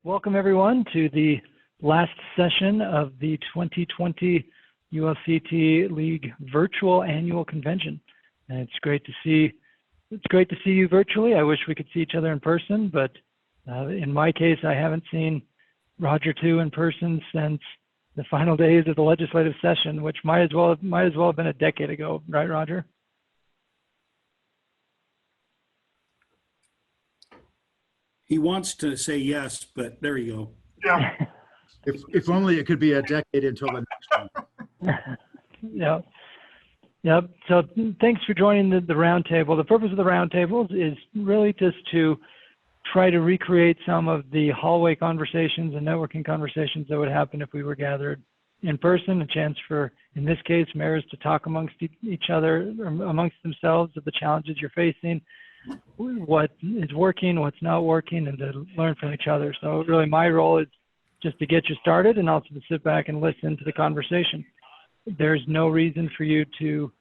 Welcome everyone to the last session of the 2020 ULCT League Virtual Annual Convention. And it's great to see you virtually. I wish we could see each other in person, but in my case, I haven't seen Roger too in person since the final days of the legislative session, which might as well have been a decade ago, right, Roger? He wants to say yes, but there you go. Yeah. If only it could be a decade until the next one. Yep. So thanks for joining the roundtable. The purpose of the roundtables is really just to try to recreate some of the hallway conversations and networking conversations that would happen if we were gathered in person. A chance for, in this case, mayors to talk amongst each other, or amongst themselves, of the challenges you're facing, what is working, what's not working, and to learn from each other. So really my role is just to get you started and also to sit back and listen to the conversation. There's no reason for you to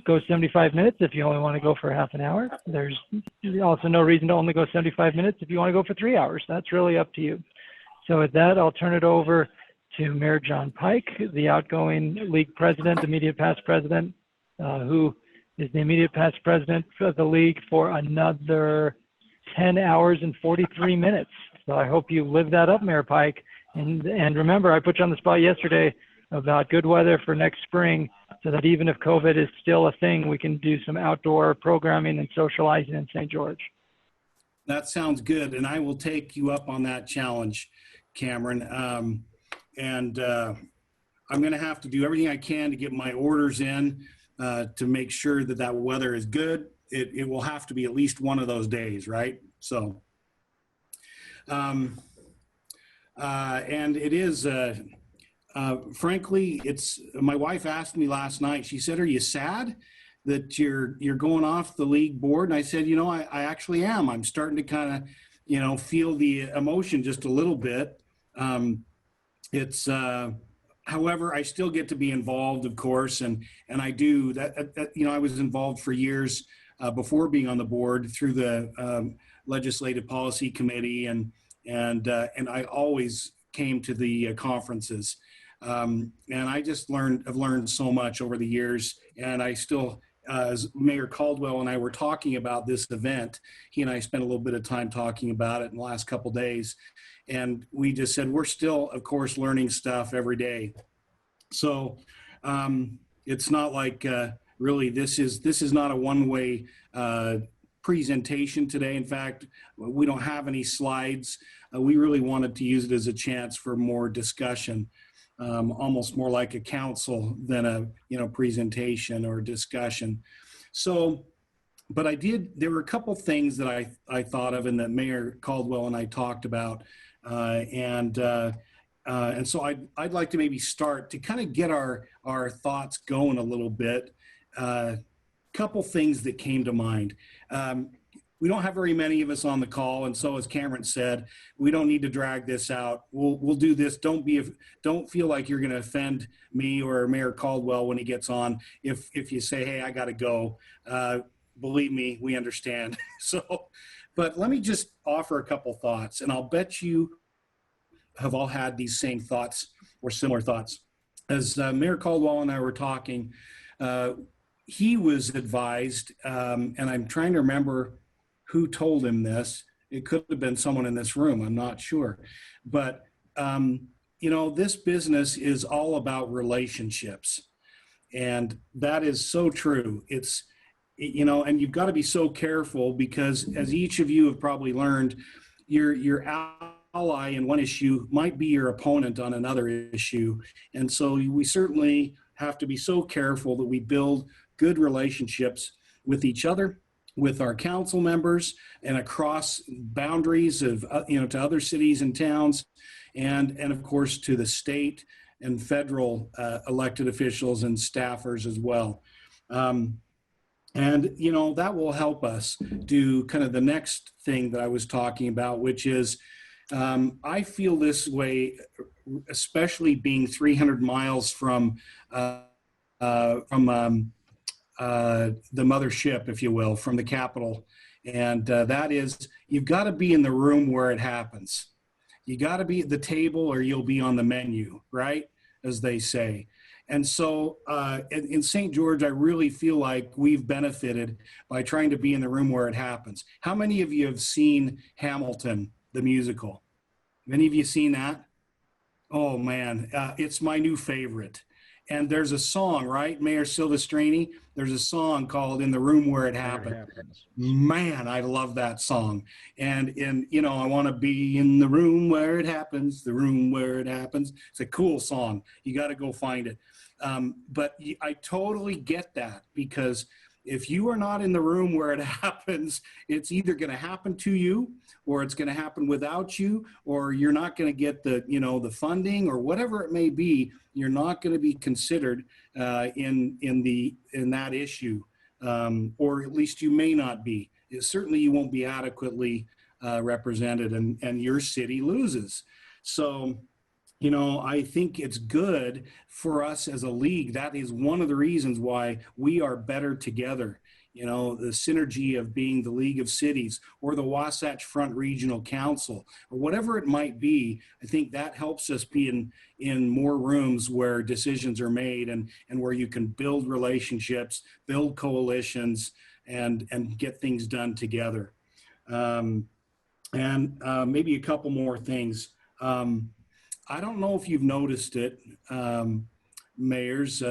go 75 minutes if you only want to go for half an hour. There's also no reason to only go 75 minutes if you want to go for 3 hours. That's really up to you. So with that, I'll turn it over to Mayor Jon Pike, the outgoing league president, immediate past president, who is the immediate past president of the league for another 10 hours and 43 minutes. So I hope you live that up, Mayor Pike. And remember, I put you on the spot yesterday about good weather for next spring, so that even if COVID is still a thing, we can do some outdoor programming and socializing in St. George. That sounds good, and I will take you up on that challenge, Cameron. I'm going to have to do everything I can to get my orders in to make sure that that weather is good. It will have to be at least one of those days, right? So, and it is, frankly, it's, my wife asked me last night, she said, "Are you sad that you're going off the league board?" And I said, I actually am. I'm starting to kind of, feel the emotion just a little bit. However, I still get to be involved, of course, and I do that. I was involved for years before being on the board through the Legislative Policy Committee, and I always came to the conferences, and I just have learned so much over the years, and I still. As Mayor Caldwell and I were talking about this event, he and I spent a little bit of time talking about it in the last couple of days. And we just said, we're still, of course, learning stuff every day. So it's not like really this is not a one-way presentation today. In fact, we don't have any slides. We really wanted to use it as a chance for more discussion. Almost more like a council than a presentation or discussion. So, but there were a couple things that I thought of and that Mayor Caldwell and I talked about, and so I'd like to maybe start to kind of get our thoughts going a little bit. Couple things that came to mind. We don't have very many of us on the call, and so as Cameron said, we don't need to drag this out. We'll do this. Don't feel like you're going to offend me or Mayor Caldwell when he gets on. If you say, "Hey, I got to go," believe me, we understand. But let me just offer a couple thoughts, and I'll bet you have all had these same thoughts or similar thoughts. As Mayor Caldwell and I were talking, he was advised, and I'm trying to remember who told him this. It could have been someone in this room, I'm not sure. But, this business is all about relationships. And that is so true. It's, and you've got to be so careful because, as each of you have probably learned, your ally in one issue might be your opponent on another issue. And so we certainly have to be so careful that we build good relationships with each other, with our council members, and across boundaries of, to other cities and towns, and of course to the state and federal elected officials and staffers as well. And that will help us do kind of the next thing that I was talking about, which is I feel this way, especially being 300 miles from the mothership, if you will, from the Capitol. And that is, you've got to be in the room where it happens. You got to be at the table or you'll be on the menu, right? As they say. And so in St. George, I really feel like we've benefited by trying to be in the room where it happens. How many of you have seen Hamilton, the musical? Many of you seen that? Oh man, it's my new favorite. And there's a song, right, Mayor Silvestrini? There's a song called "In the Room Where It Happened." Man, I love that song. And I want to be in the room where it happens, the room where it happens. It's a cool song. You got to go find it. But I totally get that, because if you are not in the room where it happens, it's either going to happen to you, or it's going to happen without you, or you're not going to get the funding, or whatever it may be. You're not going to be considered in that issue, or at least you may not be. Certainly, you won't be adequately represented, and your city loses. So, I think it's good for us as a league. That is one of the reasons why we are better together. The synergy of being the League of Cities or the Wasatch Front Regional Council, or whatever it might be. I think that helps us be in more rooms where decisions are made, and where you can build relationships, build coalitions, and get things done together. Maybe a couple more things. I don't know if you've noticed it, mayors,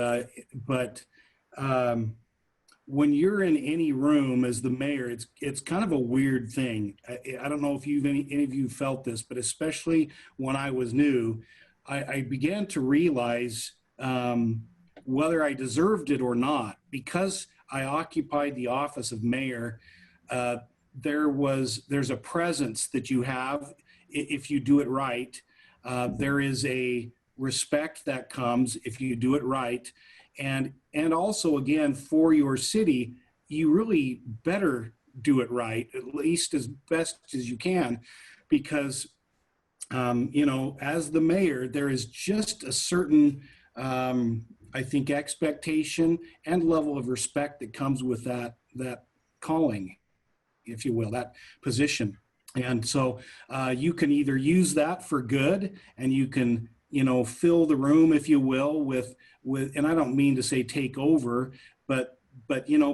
but when you're in any room as the mayor, it's kind of a weird thing. I don't know if any of you felt this, but especially when I was new, I began to realize whether I deserved it or not, because I occupied the office of mayor. There's a presence that you have if you do it right. There is a respect that comes if you do it right. And also, again, for your city, you really better do it right, at least as best as you can, because, as the mayor, there is just a certain, I think, expectation and level of respect that comes with that calling, if you will, that position. And so you can either use that for good, and you can, fill the room, if you will, with, and I don't mean to say take over, but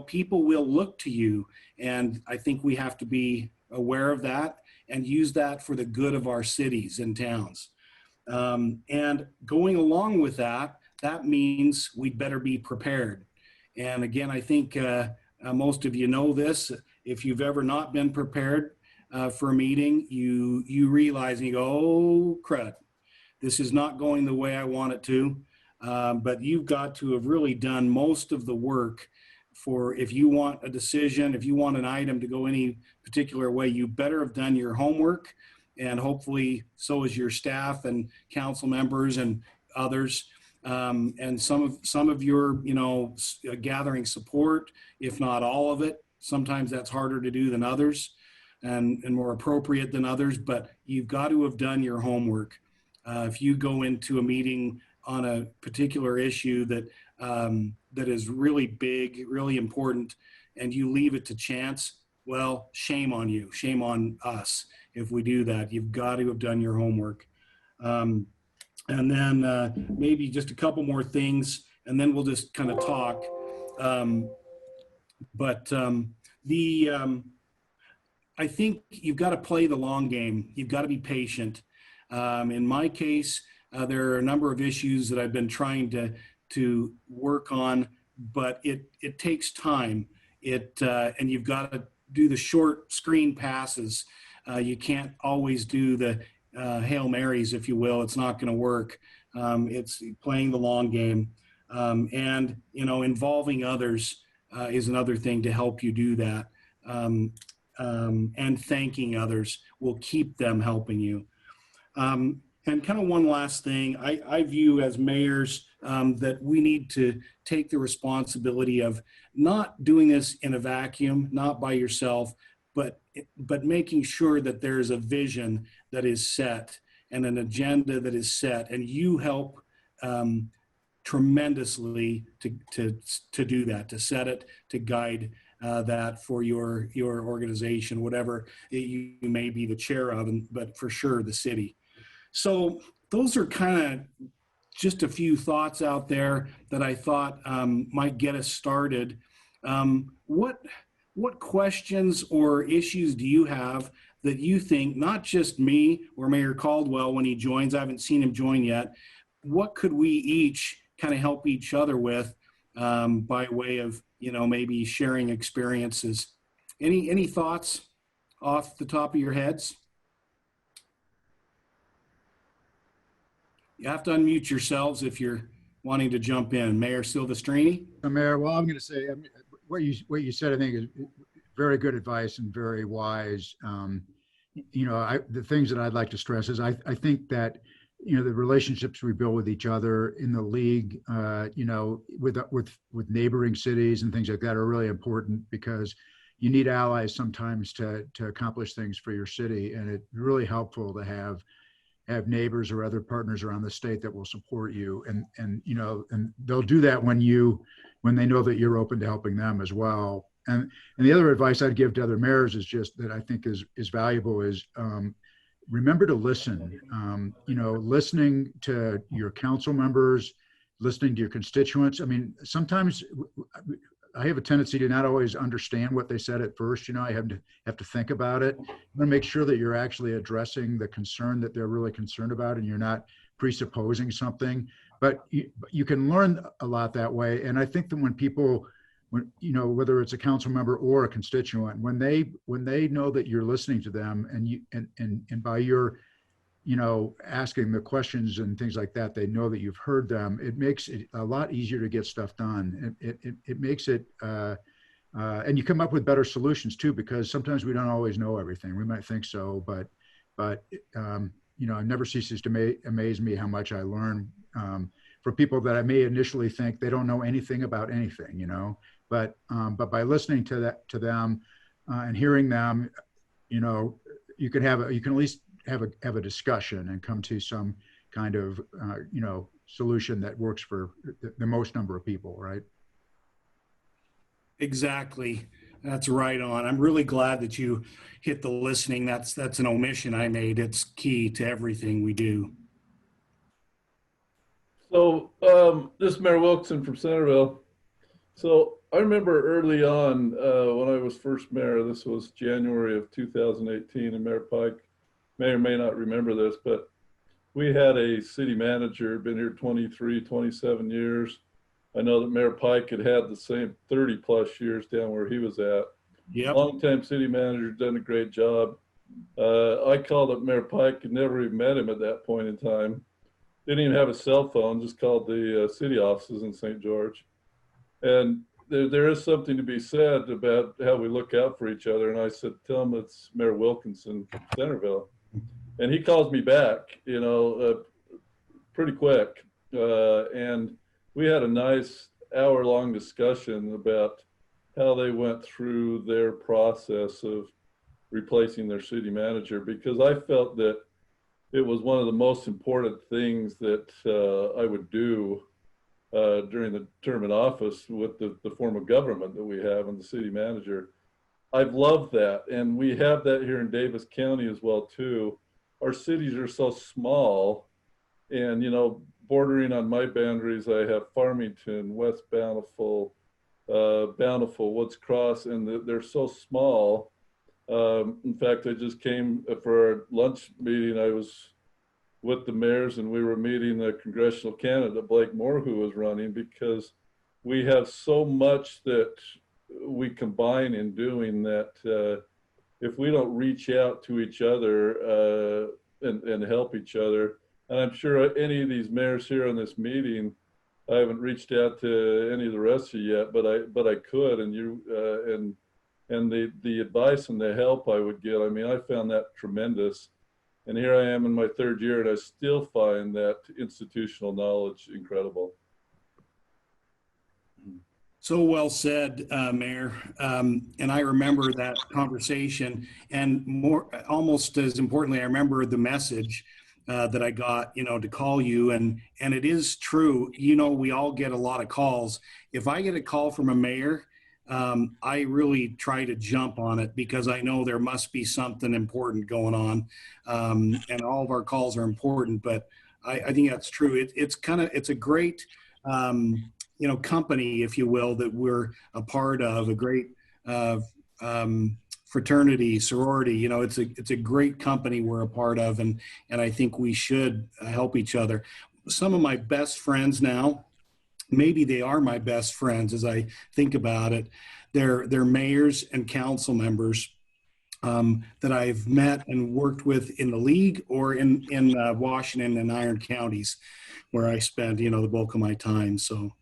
people will look to you. And I think we have to be aware of that and use that for the good of our cities and towns. And going along with that, that means we'd better be prepared. And again, I think most of you know this. If you've ever not been prepared for a meeting, you realize and you go, oh, crud, this is not going the way I want it to. But you've got to have really done most of the work for, if you want a decision, if you want an item to go any particular way, you better have done your homework, and hopefully so is your staff and council members and others. And some of your, gathering support, if not all of it. Sometimes that's harder to do than others, and more appropriate than others, but you've got to have done your homework. If you go into a meeting on a particular issue that is really big, really important, and you leave it to chance, well, shame on you, shame on us if we do that. You've got to have done your homework. And then maybe just a couple more things, and then we'll just kind of talk. I think you've got to play the long game. You've got to be patient. In my case, there are a number of issues that I've been trying to work on, but it takes time. And you've got to do the short screen passes. You can't always do the Hail Marys, if you will. It's not going to work. It's playing the long game. And, involving others is another thing to help you do that. And thanking others will keep them helping you. And kind of one last thing, I view as mayors that we need to take the responsibility of not doing this in a vacuum, not by yourself, but making sure that there's a vision that is set and an agenda that is set, and you help tremendously to do that, to set it, to guide that for your organization, whatever you may be the chair of, but for sure the city. So those are kind of just a few thoughts out there that I thought might get us started. What questions or issues do you have that you think, not just me or Mayor Caldwell when he joins, I haven't seen him join yet, what could we each kind of help each other with by way of, maybe sharing experiences? Any thoughts off the top of your heads? You have to unmute yourselves if you're wanting to jump in. Mayor Silvestrini? Mayor, well, I'm going to say, what you said, I think, is very good advice and very wise. The things that I'd like to stress is I think that, the relationships we build with each other in the league, with neighboring cities and things like that are really important, because you need allies sometimes to accomplish things for your city. And it's really helpful to have neighbors or other partners around the state that will support you. And they'll do that when they know that you're open to helping them as well. And the other advice I'd give to other mayors is just that I think is valuable is, remember to listen. Listening to your council members, listening to your constituents. I mean, sometimes I have a tendency to not always understand what they said at first. I have to think about it. I'm going to make sure that you're actually addressing the concern that they're really concerned about, and you're not presupposing something. But you can learn a lot that way. And I think that when people, whether it's a council member or a constituent, when they know that you're listening to them, and by your asking the questions and things like that, they know that you've heard them. It makes it a lot easier to get stuff done. It makes it, and you come up with better solutions too, because sometimes we don't always know everything. We might think so, but it never ceases to amaze me how much I learn for people that I may initially think they don't know anything about anything, but by listening to them and hearing them, you can at least have a discussion and come to some kind of solution that works for the most number of people, right? Exactly. That's right on. I'm really glad that you hit the listening. That's an omission I made. It's key to everything we do. So this is Mayor Wilkson from Centerville. So I remember early on when I was first mayor, this was January of 2018, and Mayor Pike may or may not remember this, but we had a city manager, been here 23, 27 years. I know that Mayor Pike had the same 30 plus years down where he was at. Yep. Longtime city manager, done a great job. I called up Mayor Pike, and never even met him at that point in time. Didn't even have a cell phone, just called the city offices in St. George. And there is something to be said about how we look out for each other. And I said, tell him it's Mayor Wilkinson from Centerville. And he calls me back, pretty quick. And we had a nice hour-long discussion about how they went through their process of replacing their city manager, because I felt that it was one of the most important things that I would do during the term in office with the form of government that we have and the city manager. I've loved that. And we have that here in Davis County as well, too. Our cities are so small, and, bordering on my boundaries, I have Farmington, West Bountiful, Woods Cross, and they're so small. In fact, I just came for our lunch meeting. I was with the mayors, and we were meeting the congressional candidate, Blake Moore, who was running, because we have so much that we combine in doing that. If we don't reach out to each other and help each other, and I'm sure any of these mayors here on this meeting, I haven't reached out to any of the rest of you yet, but I could, and the advice and the help I would get, I mean, I found that tremendous. And here I am in my third year, and I still find that institutional knowledge incredible. So well said, Mayor. And I remember that conversation, and almost as importantly, I remember the message that I got, to call you. And it is true, we all get a lot of calls. If I get a call from a mayor I really try to jump on it because I know there must be something important going on. And all of our calls are important, but I think that's true. It's a great, company, if you will, that we're a part of, a great fraternity, sorority. It's a great company we're a part of, and I think we should help each other. Some of my best friends now, maybe they are my best friends as I think about it. They're mayors and council members that I've met and worked with in the league or in Washington and Iron counties, where I spend the bulk of my time. So,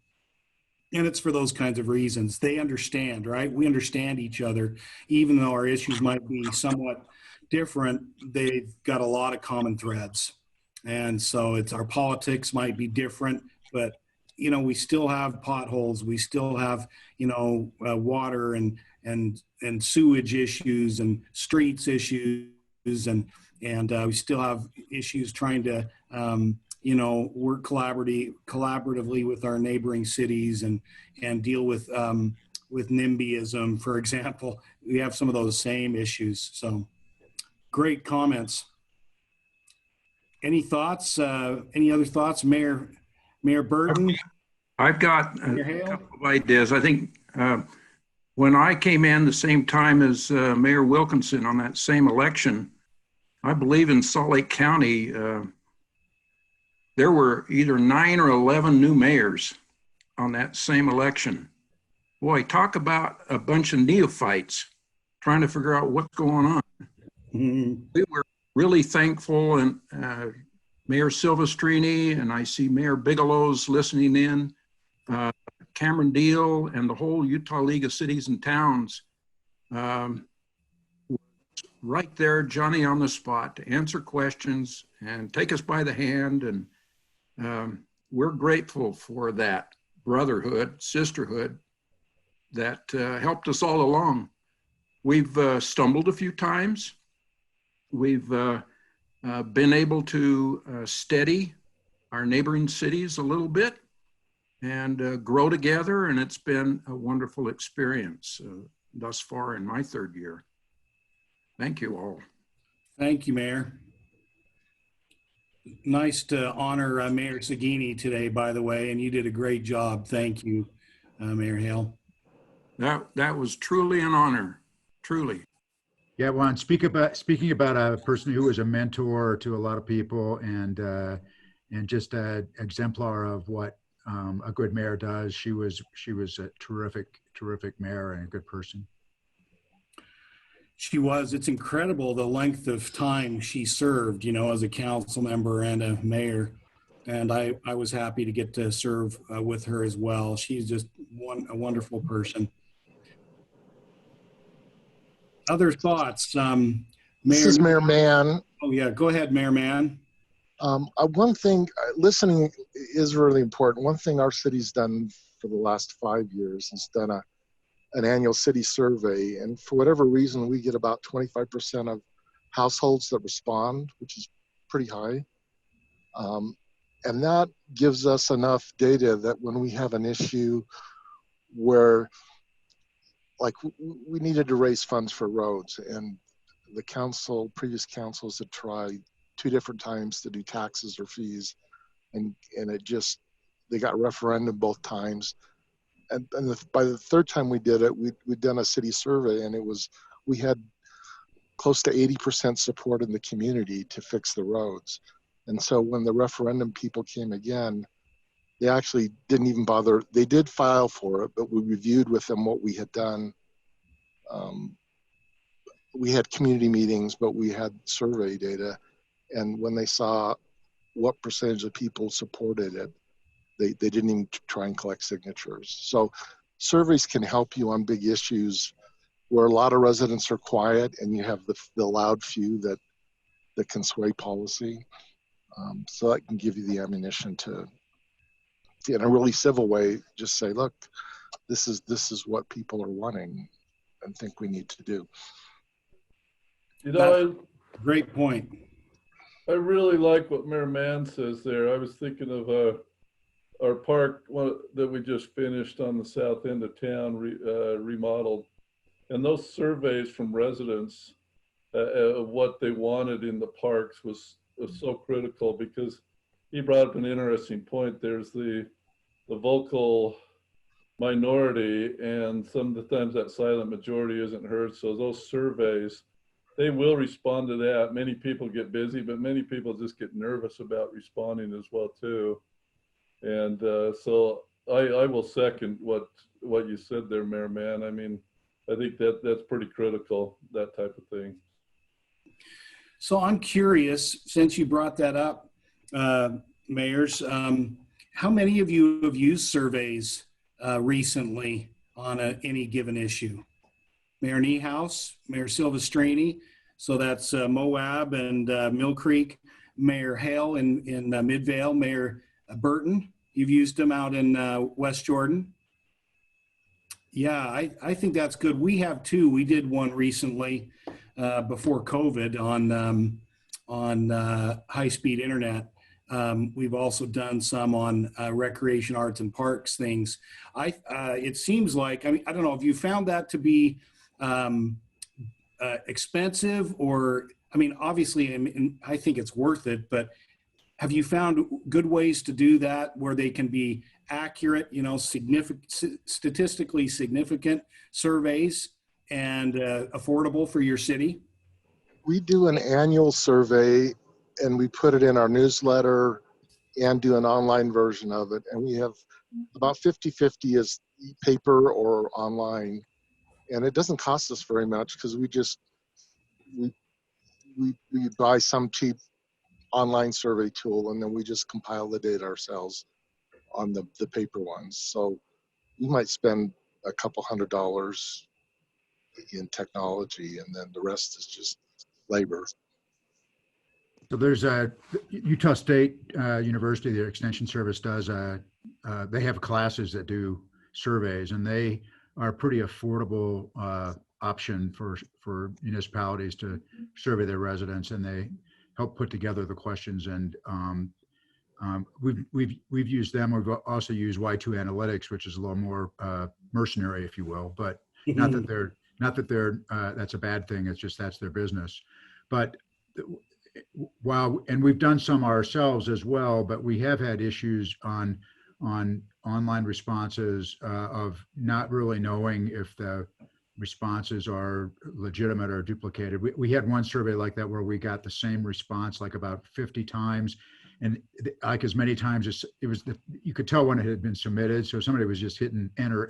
and it's for those kinds of reasons. They understand, right? We understand each other, even though our issues might be somewhat different. They've got a lot of common threads, and so it's our politics might be different, but we still have potholes. We still have, water and sewage issues and streets issues, and we still have issues trying to, work collaboratively with our neighboring cities and deal with NIMBYism, for example. We have some of those same issues. So, great comments. Any thoughts? Any other thoughts, Mayor Burton? I've got a couple of ideas. I think when I came in the same time as Mayor Wilkson on that same election, I believe in Salt Lake County, there were either 9 or 11 new mayors on that same election. Boy, talk about a bunch of neophytes trying to figure out what's going on. Mm-hmm. We were really thankful, and Mayor Silvestrini, and I see Mayor Bigelow's listening in, Cameron Deal, and the whole Utah League of Cities and Towns right there, Johnny on the spot, to answer questions and take us by the hand. And we're grateful for that brotherhood, sisterhood that helped us all along. We've stumbled a few times. We've been able to steady our neighboring cities a little bit and grow together, and it's been a wonderful experience thus far in my third year. Thank you all. Thank you, Mayor. Nice to honor Mayor Seguini today, by the way, and you did a great job. Thank you, Mayor Hale. That was truly an honor, truly. Yeah, Juan, speaking about a person who was a mentor to a lot of people and just an exemplar of what a good mayor does. She was a terrific mayor and a good person. She was. It's incredible the length of time she served, as a council member and a mayor. And I was happy to get to serve with her as well. She's just a wonderful person. Other thoughts? Mayor, this is Mayor Mann. Oh, yeah. Go ahead, Mayor Mann. One thing, listening is really important. One thing our city's done for the last 5 years is done an annual city survey. And for whatever reason, we get about 25% of households that respond, which is pretty high. And that gives us enough data that when we have an issue where, like, we needed to raise funds for roads, and the previous councils had tried 2 different times to do taxes or fees, and they got referendum both times. And by the third time we did it, we'd done a city survey, and we had close to 80% support in the community to fix the roads. And so when the referendum people came again, they actually didn't even bother. They did file for it, but we reviewed with them what we had done. We had community meetings, but we had survey data. And when they saw what percentage of people supported it, they didn't even try and collect signatures. So surveys can help you on big issues where a lot of residents are quiet and you have the loud few that can sway policy. So that can give you the ammunition to, in a really civil way, just say, look, this is what people are wanting and think we need to do. Great point. I really like what Mayor Mann says there. I was thinking of our park that we just finished on the south end of town remodeled, and those surveys from residents of what they wanted in the parks was so critical, because he brought up an interesting point. There's the vocal minority, and some of the times that silent majority isn't heard. So those surveys, they will respond to that. Many people get busy, but many people just get nervous about responding as well too. And so I will second what you said there, Mayor Man. I mean, I think that's pretty critical, that type of thing. So I'm curious, since you brought that up, mayors, how many of you have used surveys recently on any given issue? Mayor Niehaus, Mayor Silvestrini, so that's Moab and Mill Creek, Mayor Hale in Midvale, Mayor Burton, you've used them out in West Jordan. Yeah, I think that's good. We have too. We did one recently before COVID on high-speed internet. We've also done some on recreation, arts, and parks things. It seems like, I mean, I don't know, have you found that to be expensive, or, I mean, obviously, I think it's worth it, but have you found good ways to do that where they can be accurate, you know, statistically significant surveys and affordable for your city? We do an annual survey and we put it in our newsletter and do an online version of it. And we have about 50-50 is paper or online. And it doesn't cost us very much because we buy some cheap online survey tool, and then we just compile the data ourselves on the paper ones. So we might spend a couple $100 in technology, and then the rest is just labor. So there's a Utah State University, the Extension Service does they have classes that do surveys, and they are a pretty affordable option for municipalities to survey their residents, and they help put together the questions. And we've used them. We've also used Y2 Analytics, which is a little more mercenary, if you will, but not that they're that's a bad thing. It's just that's their business. But and we've done some ourselves as well, but we have had issues on online responses of not really knowing if the responses are legitimate or duplicated. We had one survey like that where we got the same response like about 50 times, and like as many times as you could tell when it had been submitted. So somebody was just hitting enter,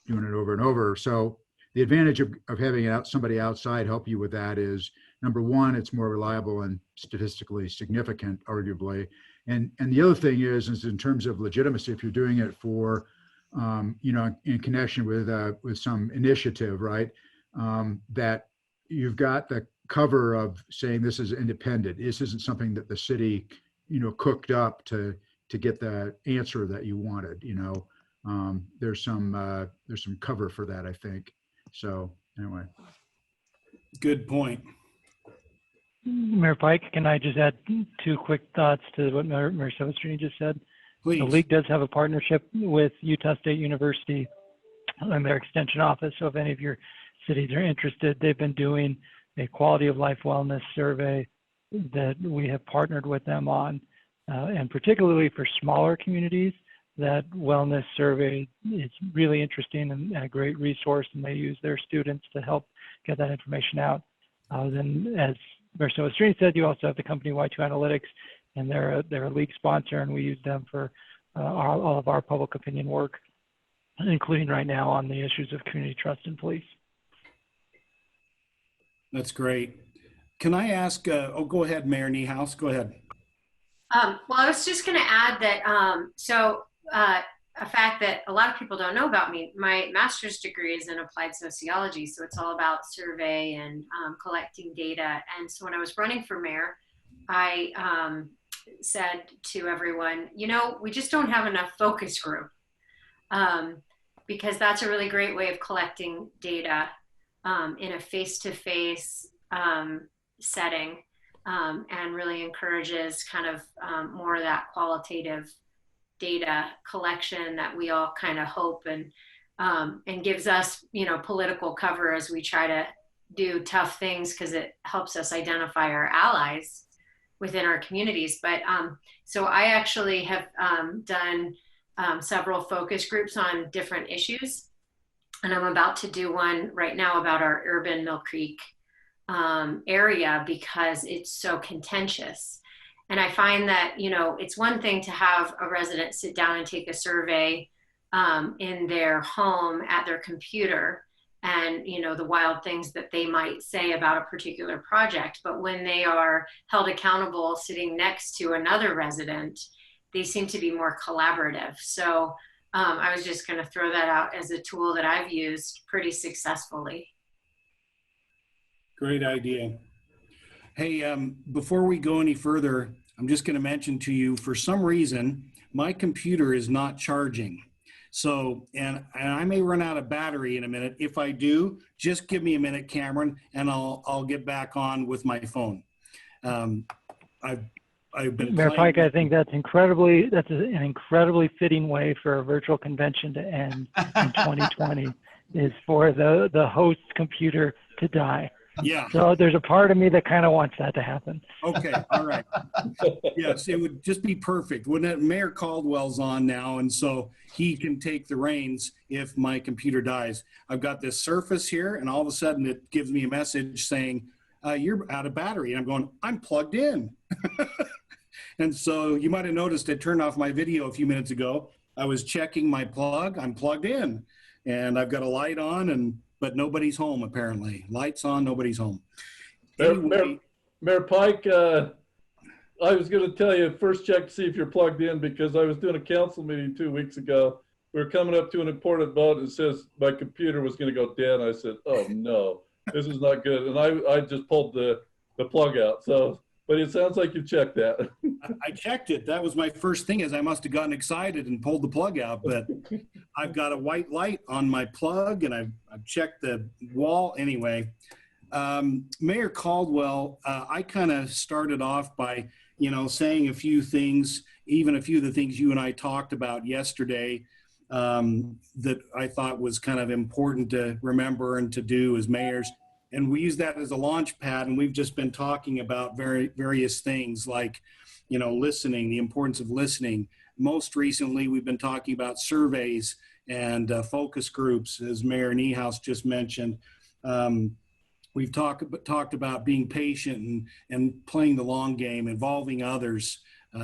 doing it over and over. So the advantage of having somebody outside help you with that is, number one, it's more reliable and statistically significant, arguably. And the other thing is in terms of legitimacy, if you're doing it for, in connection with some initiative, right, that you've got the cover of saying this is independent. This isn't something that the city, cooked up to get the answer that you wanted. There's some cover for that, I think. So anyway. Good point. Mayor Pike, can I just add two quick thoughts to what Mayor Silvestrini just said? Please. The league does have a partnership with Utah State University and their extension office. So if any of your cities are interested, they've been doing a quality of life wellness survey that we have partnered with them on. And particularly for smaller communities, that wellness survey is really interesting and a great resource, and they use their students to help get that information out. Then, as Mayor Silvestrini said, you also have the company Y2 Analytics, and they're a league sponsor, and we use them for all of our public opinion work, including right now on the issues of community trust and police. That's great. Can I ask, go ahead, Mayor Niehaus, go ahead. Well, I was just going to add that, a fact that a lot of people don't know about me, my master's degree is in applied sociology. So it's all about survey and collecting data. And so when I was running for mayor, I said to everyone, we just don't have enough focus group, because that's a really great way of collecting data in a face-to-face setting, and really encourages kind of more of that qualitative data collection that we all kind of hope and gives us, political cover as we try to do tough things, because it helps us identify our allies within our communities. But so I actually have done several focus groups on different issues, and I'm about to do one right now about our urban Mill Creek area, because it's so contentious. And I find that, it's one thing to have a resident sit down and take a survey in their home at their computer, and, the wild things that they might say about a particular project. But when they are held accountable sitting next to another resident, they seem to be more collaborative. So I was just going to throw that out as a tool that I've used pretty successfully. Great idea. Hey, before we go any further, I'm just going to mention to you, for some reason, my computer is not charging. So, and I may run out of battery in a minute. If I do, just give me a minute, Cameron, and I'll get back on with my phone. I've been Mayor Pike, I think that's an incredibly fitting way for a virtual convention to end in 2020, is for the host's computer to die. Yeah. So there's a part of me that kind of wants that to happen. Okay. All right. Yes, it would just be perfect, wouldn't it? Mayor Caldwell's on now, and so he can take the reins if my computer dies. I've got this Surface here, and all of a sudden it gives me a message saying, you're out of battery. And I'm going, I'm plugged in. And so you might have noticed I turned off my video a few minutes ago. I was checking my plug. I'm plugged in, and I've got a light on, but nobody's home apparently. Lights on, nobody's home. Anyway, Mayor Pike, I was going to tell you, first check to see if you're plugged in, because I was doing a council meeting 2 weeks ago. We were coming up to an important vote, and it says my computer was going to go dead. I said, oh no, this is not good. And I just pulled the plug out. So, but it sounds like you checked that. I checked it. That was my first thing, is I must have gotten excited and pulled the plug out, but I've got a white light on my plug, and I've checked the wall anyway. Mayor Caldwell, I kind of started off by, saying a few things, even a few of the things you and I talked about yesterday, that I thought was kind of important to remember and to do as mayors. And we use that as a launch pad, and we've just been talking about various things like, listening, the importance of listening. Most recently, we've been talking about surveys and focus groups, as Mayor Niehaus just mentioned. We've talked about being patient and playing the long game, involving others,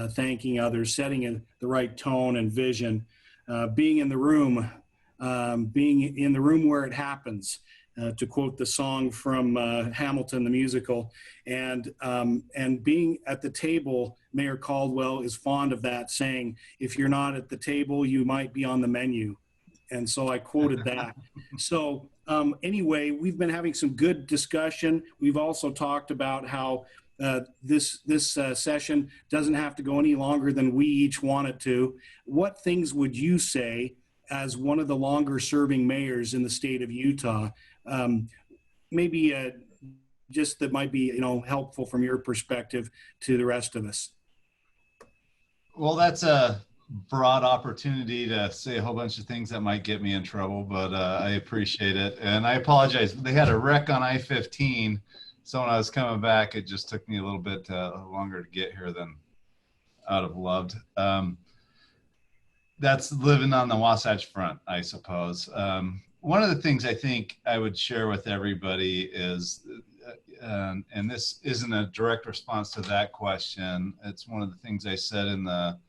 thanking others, setting the right tone and vision, being in the room where it happens. To quote the song from Hamilton, the musical, and being at the table. Mayor Caldwell is fond of that, saying, if you're not at the table, you might be on the menu. And so I quoted that. So anyway, we've been having some good discussion. We've also talked about how this session doesn't have to go any longer than we each want it to. What things would you say, as one of the longer serving mayors in the state of Utah, maybe just that might be, helpful from your perspective to the rest of us? Well, that's a broad opportunity to say a whole bunch of things that might get me in trouble, but I appreciate it. And I apologize. They had a wreck on I-15. So when I was coming back, it just took me a little bit longer to get here than I'd have loved. That's living on the Wasatch Front, I suppose. One of the things I think I would share with everybody is, and this isn't a direct response to that question, it's one of the things I said in the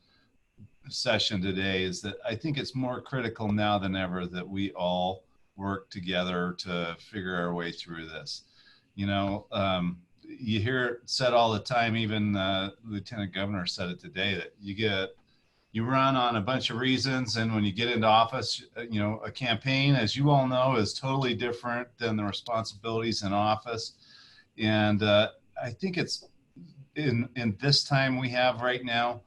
session today, is that I think it's more critical now than ever that we all work together to figure our way through this. You hear it said all the time, even Lieutenant Governor said it today, that you run on a bunch of reasons, and when you get into office, a campaign, as you all know, is totally different than the responsibilities in office. And I think it's in this time we have right now,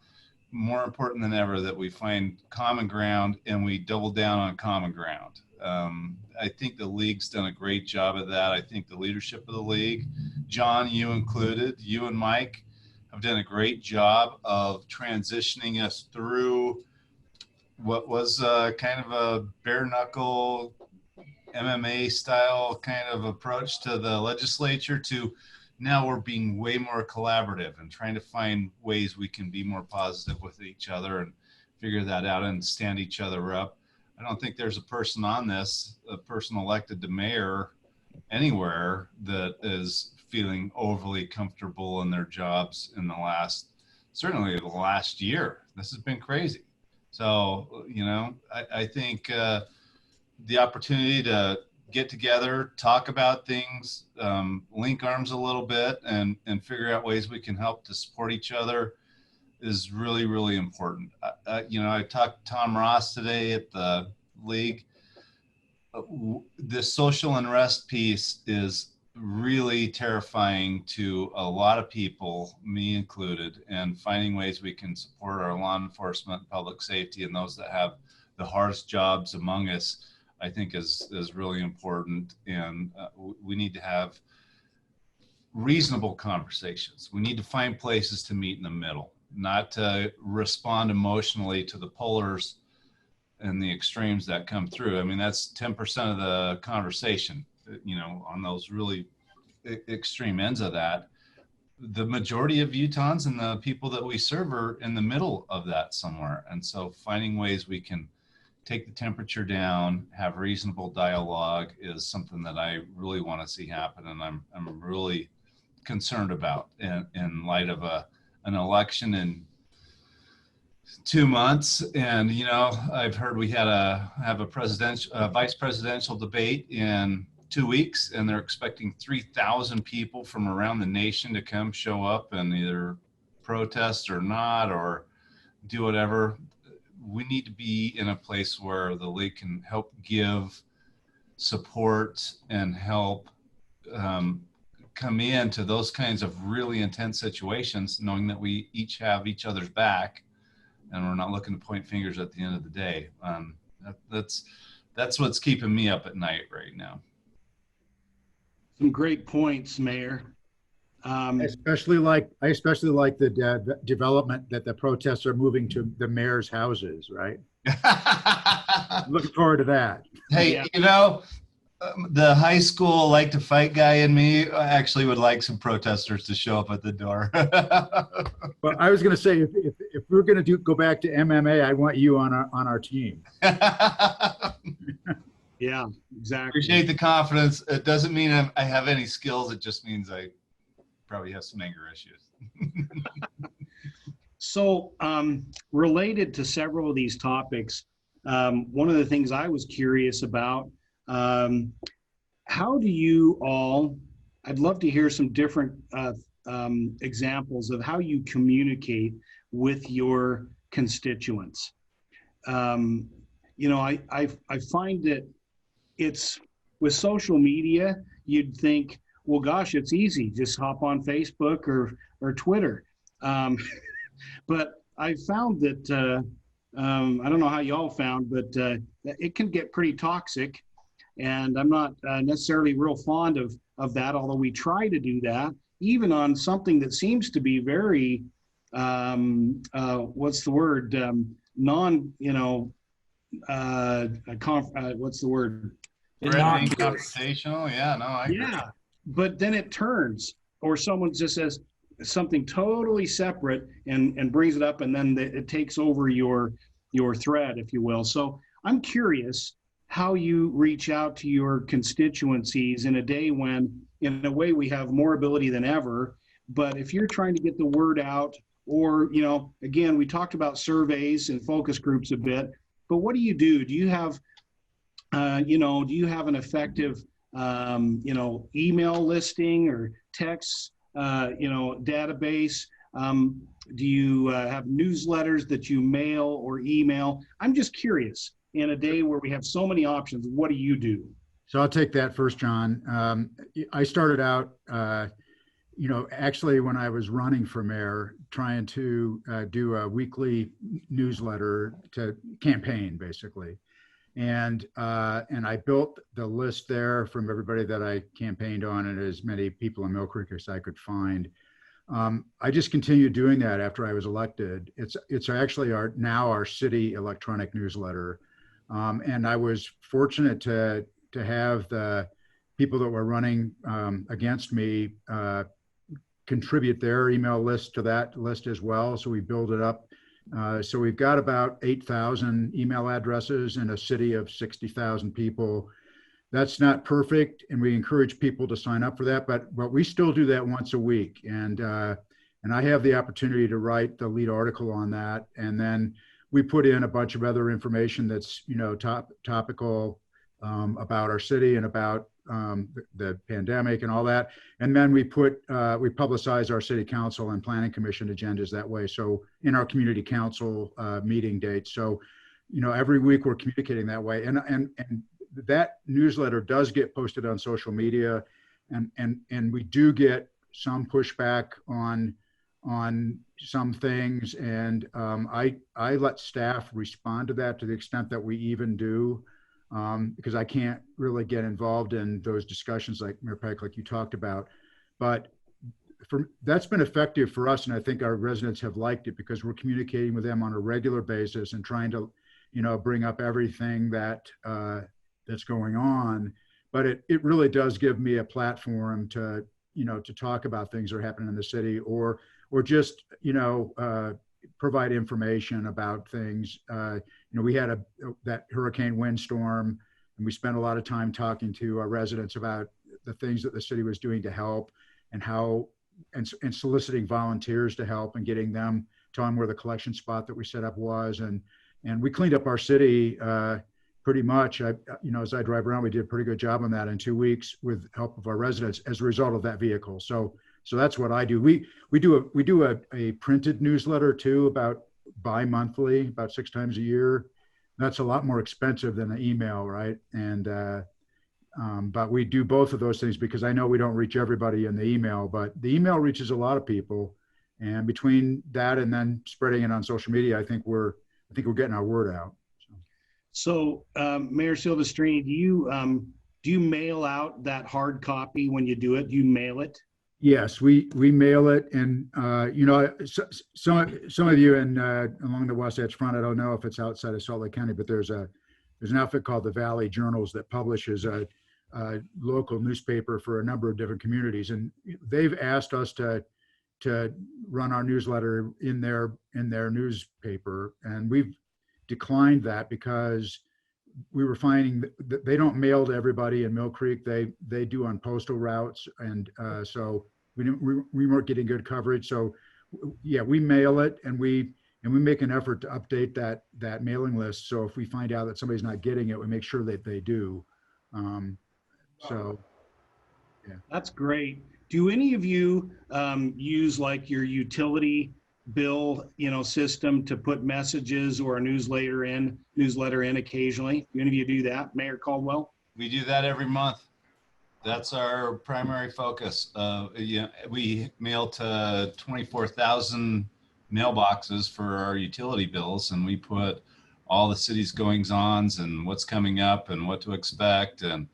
more important than ever that we find common ground and we double down on common ground. I think the league's done a great job of that. I think the leadership of the league, John, you included, you and Mike, have done a great job of transitioning us through what was kind of a bare knuckle MMA style kind of approach to the legislature to now we're being way more collaborative and trying to find ways we can be more positive with each other and figure that out and stand each other up. I don't think there's a person on this, a person elected to mayor anywhere that is feeling overly comfortable in their jobs in certainly the last year. This has been crazy. So, I think the opportunity to get together, talk about things, link arms a little bit and figure out ways we can help to support each other is really, really important. I talked to Tom Ross today at the league. The social unrest piece is really terrifying to a lot of people, me included, and finding ways we can support our law enforcement, public safety, and those that have the hardest jobs among us, I think is really important. And we need to have reasonable conversations. We need to find places to meet in the middle, not to respond emotionally to the polars and the extremes that come through. I mean, that's 10% of the conversation, on those really extreme ends of that. The majority of Utahns and the people that we serve are in the middle of that somewhere. And so finding ways we can take the temperature down, have reasonable dialogue is something that I really want to see happen. And I'm really concerned about in light of an election in 2 months. And, I've heard we have a vice presidential debate in 2 weeks, and they're expecting 3,000 people from around the nation to come show up and either protest or not, or do whatever. We need to be in a place where the league can help give support and help come into those kinds of really intense situations, knowing that we each have each other's back and we're not looking to point fingers at the end of the day. That's what's keeping me up at night right now. Some great points, Mayor. I especially like the development that the protests are moving to the mayor's houses, right? Looking forward to that. Hey, the high school like to fight guy in me actually would like some protesters to show up at the door. But I was going to say, if we're going to go back to MMA, I want you on our team. Yeah, exactly. Appreciate the confidence. It doesn't mean I have any skills. It just means I probably have some anger issues. So related to several of these topics, one of the things I was curious about, how do you all, I'd love to hear some different examples of how you communicate with your constituents. I find that it's with social media, you'd think, well, gosh, it's easy. Just hop on Facebook or Twitter. But I found that, I don't know how y'all found, but it can get pretty toxic. And I'm not necessarily real fond of that, although we try to do that, even on something that seems to be very, what's the word? What's the word? Confrontational. Yeah, no, I agree. Yeah, but then it turns, or someone just says something totally separate and brings it up, and then it takes over your thread, if you will. So I'm curious how you reach out to your constituencies in a day when, in a way, we have more ability than ever. But if you're trying to get the word out, or, again, we talked about surveys and focus groups a bit, but what do you do? Do you have, do you have an effective, email listing or text, database? Do you have newsletters that you mail or email? I'm just curious, in a day where we have so many options, what do you do? So I'll take that first, John. I started out, actually when I was running for mayor, trying to do a weekly newsletter to campaign, basically. And I built the list there from everybody that I campaigned on and as many people in Mill Creek as I could find. I just continued doing that after I was elected. It's actually now our city electronic newsletter. And I was fortunate to have the people that were running against me contribute their email list to that list as well. So we build it up. So we've got about 8,000 email addresses in a city of 60,000 people. That's not perfect, and we encourage people to sign up for that, but we still do that once a week. And I have the opportunity to write the lead article on that. And then we put in a bunch of other information that's, topical about our city and about the pandemic and all that. And then we publicize our city council and planning commission agendas that way. So in our community council meeting dates. So, every week we're communicating that way. And that newsletter does get posted on social media, and we do get some pushback on some things. And I let staff respond to that to the extent that we even do. Because I can't really get involved in those discussions like Mayor Pike, like you talked about. But that's been effective for us, and I think our residents have liked it because we're communicating with them on a regular basis and trying to, bring up everything that's going on. But it really does give me a platform to, to talk about things that are happening in the city, or just, provide information about things. We had that hurricane windstorm, and we spent a lot of time talking to our residents about the things that the city was doing to help, and how, and soliciting volunteers to help and getting them, telling them where the collection spot that we set up was. And we cleaned up our city pretty much. As I drive around, we did a pretty good job on that in 2 weeks with help of our residents as a result of that vehicle. So that's what I do. We do a printed newsletter too, about bi-monthly, about 6 times a year. That's a lot more expensive than the email, right? And but we do both of those things because I know we don't reach everybody in the email, but the email reaches a lot of people. And between that and then spreading it on social media, I think we're getting our word out. So Mayor Silvestrini, do you mail out that hard copy when you do it? Do you mail it? Yes, we mail it, and some of you in along the Wasatch Front, I don't know if it's outside of Salt Lake County, but there's an outfit called the Valley Journals that publishes a local newspaper for a number of different communities, and they've asked us to run our newsletter in their newspaper, and we've declined that because we were finding that they don't mail to everybody in Mill Creek. They do on postal routes, and so we weren't getting good coverage. So yeah, we mail it, and we make an effort to update that mailing list. So if we find out that somebody's not getting it, we make sure that they do. So yeah, that's great. Do any of you use like your utility bill, system to put messages or a newsletter in occasionally? Do any of you do that, Mayor Caldwell? We do that every month. That's our primary focus. We mail to 24,000 mailboxes for our utility bills, and we put all the city's goings-ons and what's coming up and what to expect. And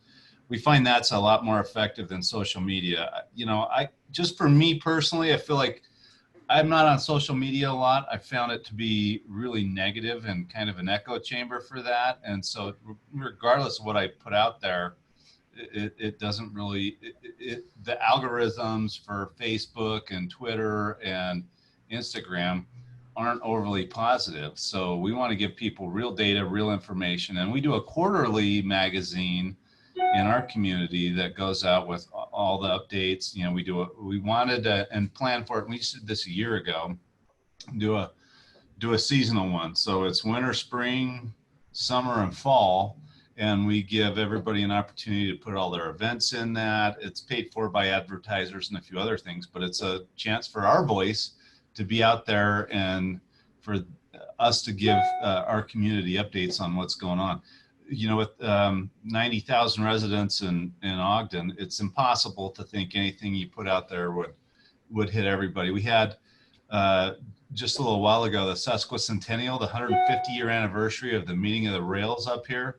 we find that's a lot more effective than social media. Just for me personally, I feel like I'm not on social media a lot. I found it to be really negative and kind of an echo chamber for that. And so regardless of what I put out there, it doesn't really, the algorithms for Facebook and Twitter and Instagram aren't overly positive. So we want to give people real data, real information. And we do a quarterly magazine in our community that goes out with all the updates. We wanted to, and plan for it. We did this a year ago, do a seasonal one. So it's winter, spring, summer, and fall. And we give everybody an opportunity to put all their events in that. It's paid for by advertisers and a few other things, but it's a chance for our voice to be out there and for us to give our community updates on what's going on. With 90,000 residents in Ogden, it's impossible to think anything you put out there would hit everybody. We had just a little while ago the sesquicentennial, the 150-year anniversary of the meeting of the rails up here,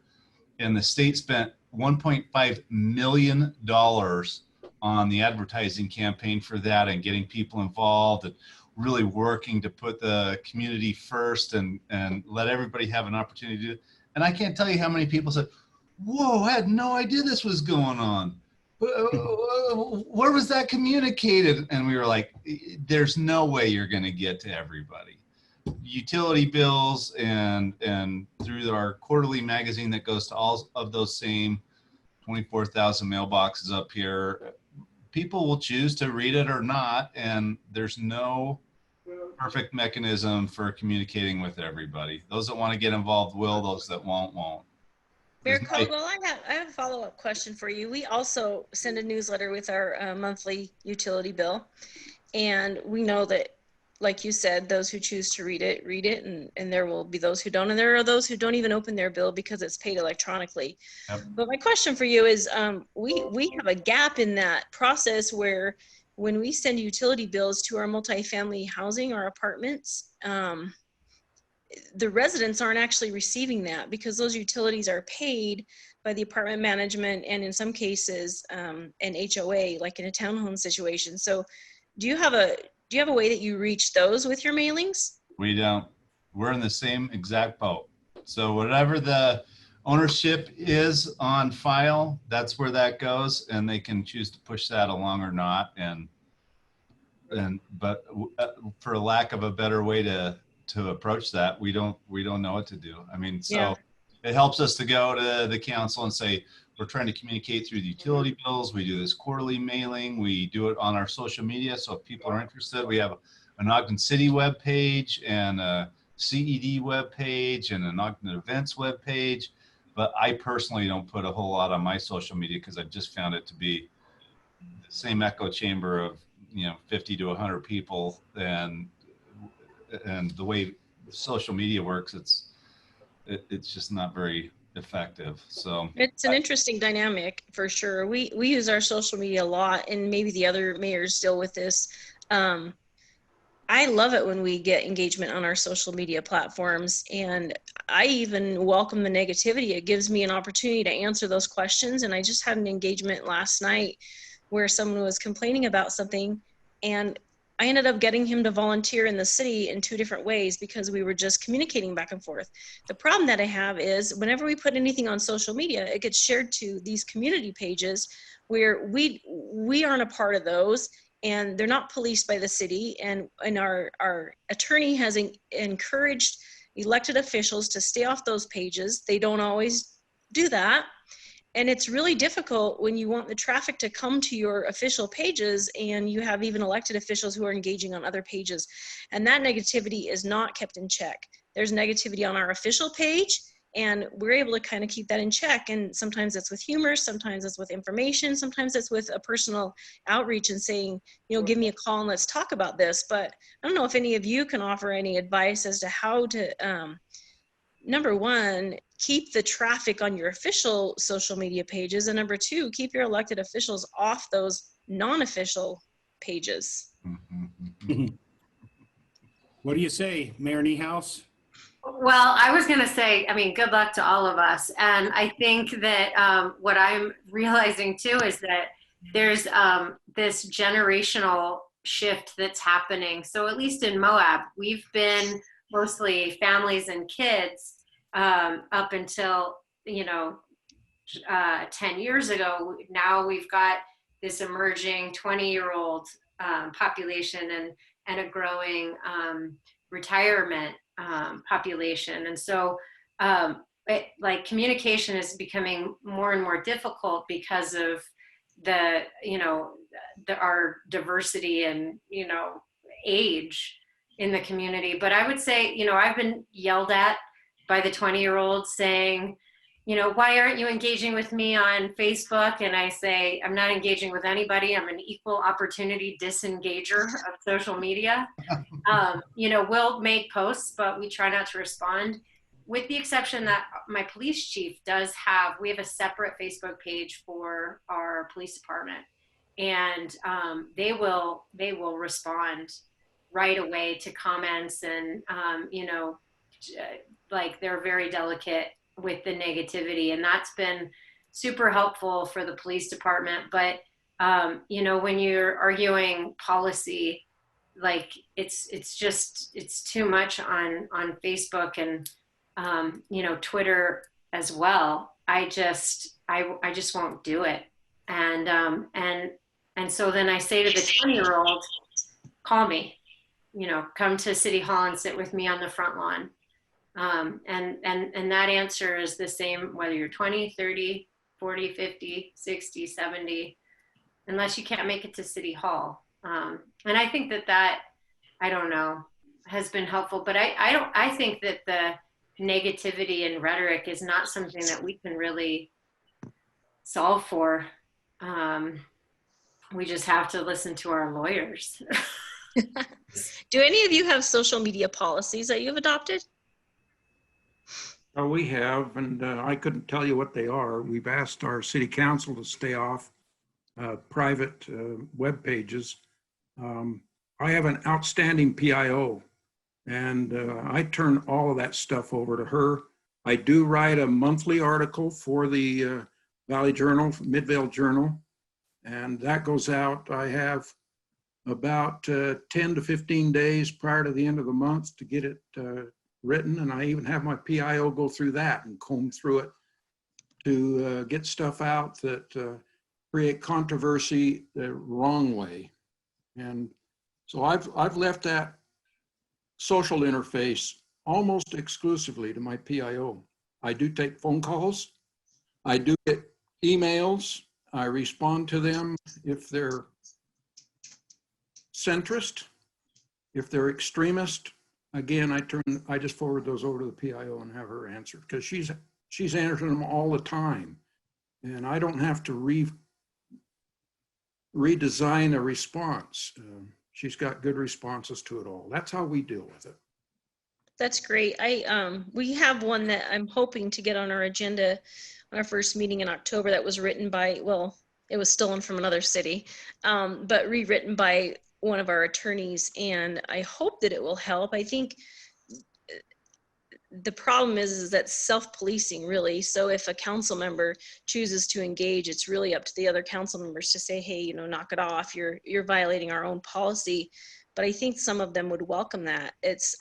and the state spent $1.5 million on the advertising campaign for that and getting people involved and really working to put the community first and let everybody have an opportunity to do it. And I can't tell you how many people said, whoa, I had no idea this was going on. Where was that communicated? And we were like, there's no way you're going to get to everybody. Utility bills and through our quarterly magazine that goes to all of those same 24,000 mailboxes up here, people will choose to read it or not, and there's no perfect mechanism for communicating with everybody. Those that want to get involved will, those that won't. Mayor Caldwell, I have a follow-up question for you. We also send a newsletter with our monthly utility bill, and we know that, like you said, those who choose to read it, and there will be those who don't, and there are those who don't even open their bill because it's paid electronically. Yep. But my question for you is, we have a gap in that process where when we send utility bills to our multifamily housing, our apartments, the residents aren't actually receiving that because those utilities are paid by the apartment management and in some cases an HOA, like in a townhome situation. So do you have a way that you reach those with your mailings? We don't. We're in the same exact boat. So whatever the ownership is on file, that's where that goes, and they can choose to push that along or not. But for lack of a better way to approach that, we don't know what to do. I mean, so yeah. It helps us to go to the council and say, we're trying to communicate through the utility bills. We do this quarterly mailing. We do it on our social media. So if people are interested, we have an Ogden City web page and a CED web page and an Ogden Events web page. But I personally don't put a whole lot on my social media because I've just found it to be the same echo chamber of 50 to 100 people, and the way social media works, it's just not very effective. So it's an interesting dynamic for sure. We use our social media a lot, and maybe the other mayors deal with this. I love it when we get engagement on our social media platforms, and I even welcome the negativity. It gives me an opportunity to answer those questions. And I just had an engagement last night where someone was complaining about something, and I ended up getting him to volunteer in the city in 2 different ways because we were just communicating back and forth. The problem that I have is whenever we put anything on social media, it gets shared to these community pages where we aren't a part of those, and they're not policed by the city. And our attorney has encouraged elected officials to stay off those pages. They don't always do that. And it's really difficult when you want the traffic to come to your official pages and you have even elected officials who are engaging on other pages. And that negativity is not kept in check. There's negativity on our official page, and we're able to kind of keep that in check. And sometimes it's with humor, sometimes it's with information, sometimes it's with a personal outreach and saying, give me a call and let's talk about this. But I don't know if any of you can offer any advice as to how to, number one, keep the traffic on your official social media pages, and number 2, keep your elected officials off those non-official pages. What do you say, Mayor Niehaus? Well, I was going to say, good luck to all of us. And I think that what I'm realizing too is that there's this generational shift that's happening. So at least in Moab, we've been mostly families and kids up until 10 years ago. Now we've got this emerging 20-year-old population and a growing retirement population. And so communication is becoming more and more difficult because of our diversity and age in the community. But I would say, I've been yelled at by the 20-year-olds saying, why aren't you engaging with me on Facebook? And I say, I'm not engaging with anybody. I'm an equal opportunity disengager of social media. We'll make posts, but we try not to respond, with the exception that my police chief we have a separate Facebook page for our police department. And they will respond right away to comments, and they're very delicate with the negativity, and that's been super helpful for the police department. But when you're arguing policy, like it's too much on Facebook and, Twitter as well. I just won't do it. And so then I say to the 20-year-old, call me, come to City Hall and sit with me on the front lawn. And that answer is the same, whether you're 20, 30, 40, 50, 60, 70, unless you can't make it to City Hall. And I think that, I don't know, has been helpful, but I think that the negativity and rhetoric is not something that we can really solve for. We just have to listen to our lawyers. Do any of you have social media policies that you've adopted? Oh, we have, and I couldn't tell you what they are. We've asked our city council to stay off private web pages. I have an outstanding PIO, and I turn all of that stuff over to her. I do write a monthly article for the Valley Journal, Midvale Journal, and that goes out. I have about 10 to 15 days prior to the end of the month to get it written, and I even have my PIO go through that and comb through it to get stuff out that create controversy the wrong way. And so I've left that social interface almost exclusively to my PIO. I do take phone calls. I do get emails. I respond to them if they're centrist. If they're extremist, again, I just forward those over to the PIO and have her answer, because she's answering them all the time, and I don't have to redesign a response. She's got good responses to it all. That's how we deal with it. That's great. We have one that I'm hoping to get on our agenda on our first meeting in October that was written by, well, it was stolen from another city, but rewritten by one of our attorneys, and I hope that it will help. I think the problem is that self-policing, really. So if a council member chooses to engage, it's really up to the other council members to say, hey, knock it off. You're violating our own policy. But I think some of them would welcome that. It's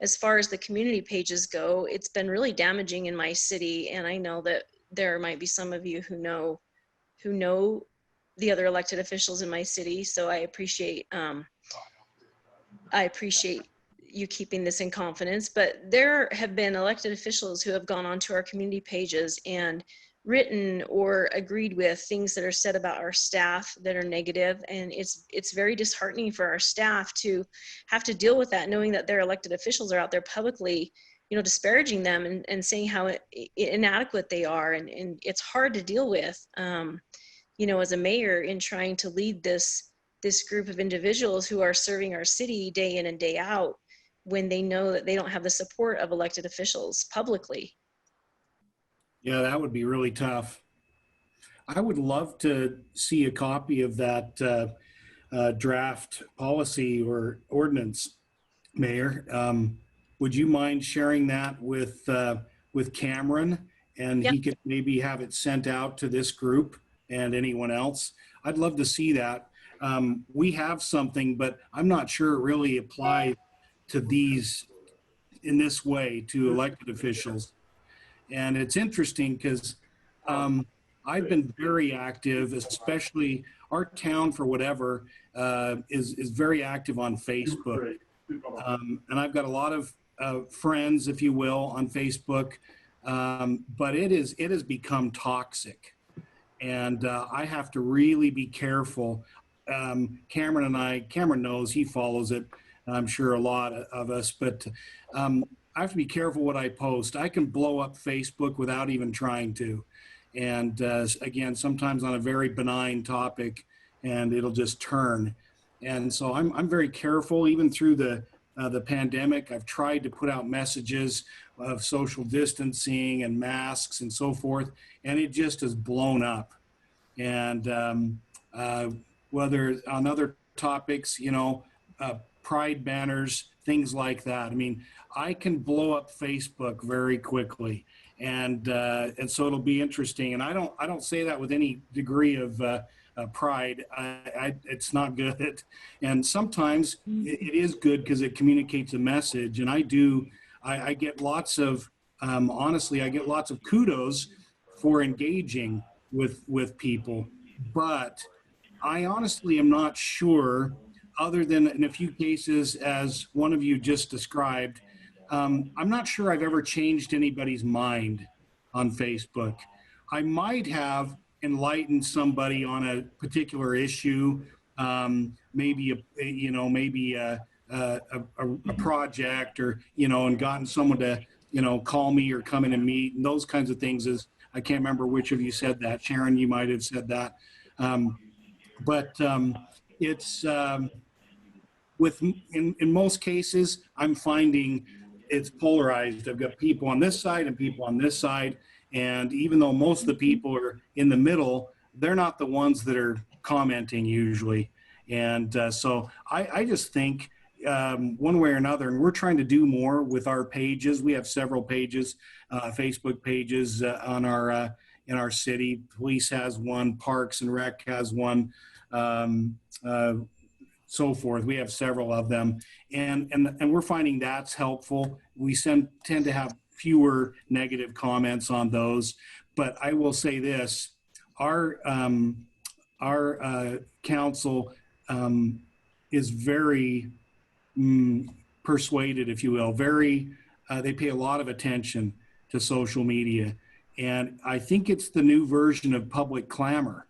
as far as the community pages go, it's been really damaging in my city, and I know that there might be some of you who know the other elected officials in my city. So I appreciate you keeping this in confidence, but there have been elected officials who have gone onto our community pages and written or agreed with things that are said about our staff that are negative. And it's very disheartening for our staff to have to deal with that, knowing that their elected officials are out there publicly, disparaging them and saying how inadequate they are. And it's hard to deal with, as a mayor, in trying to lead this group of individuals who are serving our city day in and day out, when they know that they don't have the support of elected officials publicly. Yeah, that would be really tough. I would love to see a copy of that draft policy or ordinance, Mayor. Would you mind sharing that with Cameron, and Yep. he could maybe have it sent out to this group and anyone else? I'd love to see that. We have something, but I'm not sure it really applies to these in this way to elected officials. And it's interesting because I've been very active, especially our town, for whatever, is very active on Facebook. And I've got a lot of friends, if you will, on Facebook, but it has become toxic. And I have to really be careful. Cameron knows, he follows it. I'm sure a lot of us, but I have to be careful what I post. I can blow up Facebook without even trying to. And again, sometimes on a very benign topic, and it'll just turn. And so I'm very careful. Even through the pandemic, I've tried to put out messages of social distancing and masks and so forth, and it just has blown up. And whether on other topics, pride banners, things like that. I mean, I can blow up Facebook very quickly, and so it'll be interesting. And I don't say that with any degree of pride, it's not good. And sometimes it is good because it communicates a message. And I get lots of, honestly, I get lots of kudos for engaging with people. But I honestly am not sure, other than in a few cases, as one of you just described, I'm not sure I've ever changed anybody's mind on Facebook. I might have enlightened somebody on a particular issue, maybe a project, or and gotten someone to call me or come in and meet, and those kinds of things. I can't remember which of you said that. Sharon, you might have said that. But it's in most cases, I'm finding it's polarized. I've got people on this side and people on this side. And even though most of the people are in the middle, they're not the ones that are commenting usually. And so I just think one way or another, and we're trying to do more with our pages. We have several pages, Facebook pages on our in our city. Police has one, Parks and Rec has one, so forth. We have several of them, and we're finding that's helpful. We tend to have fewer negative comments on those. But I will say this: our council is very persuaded, if you will. They pay a lot of attention to social media, and I think it's the new version of public clamor,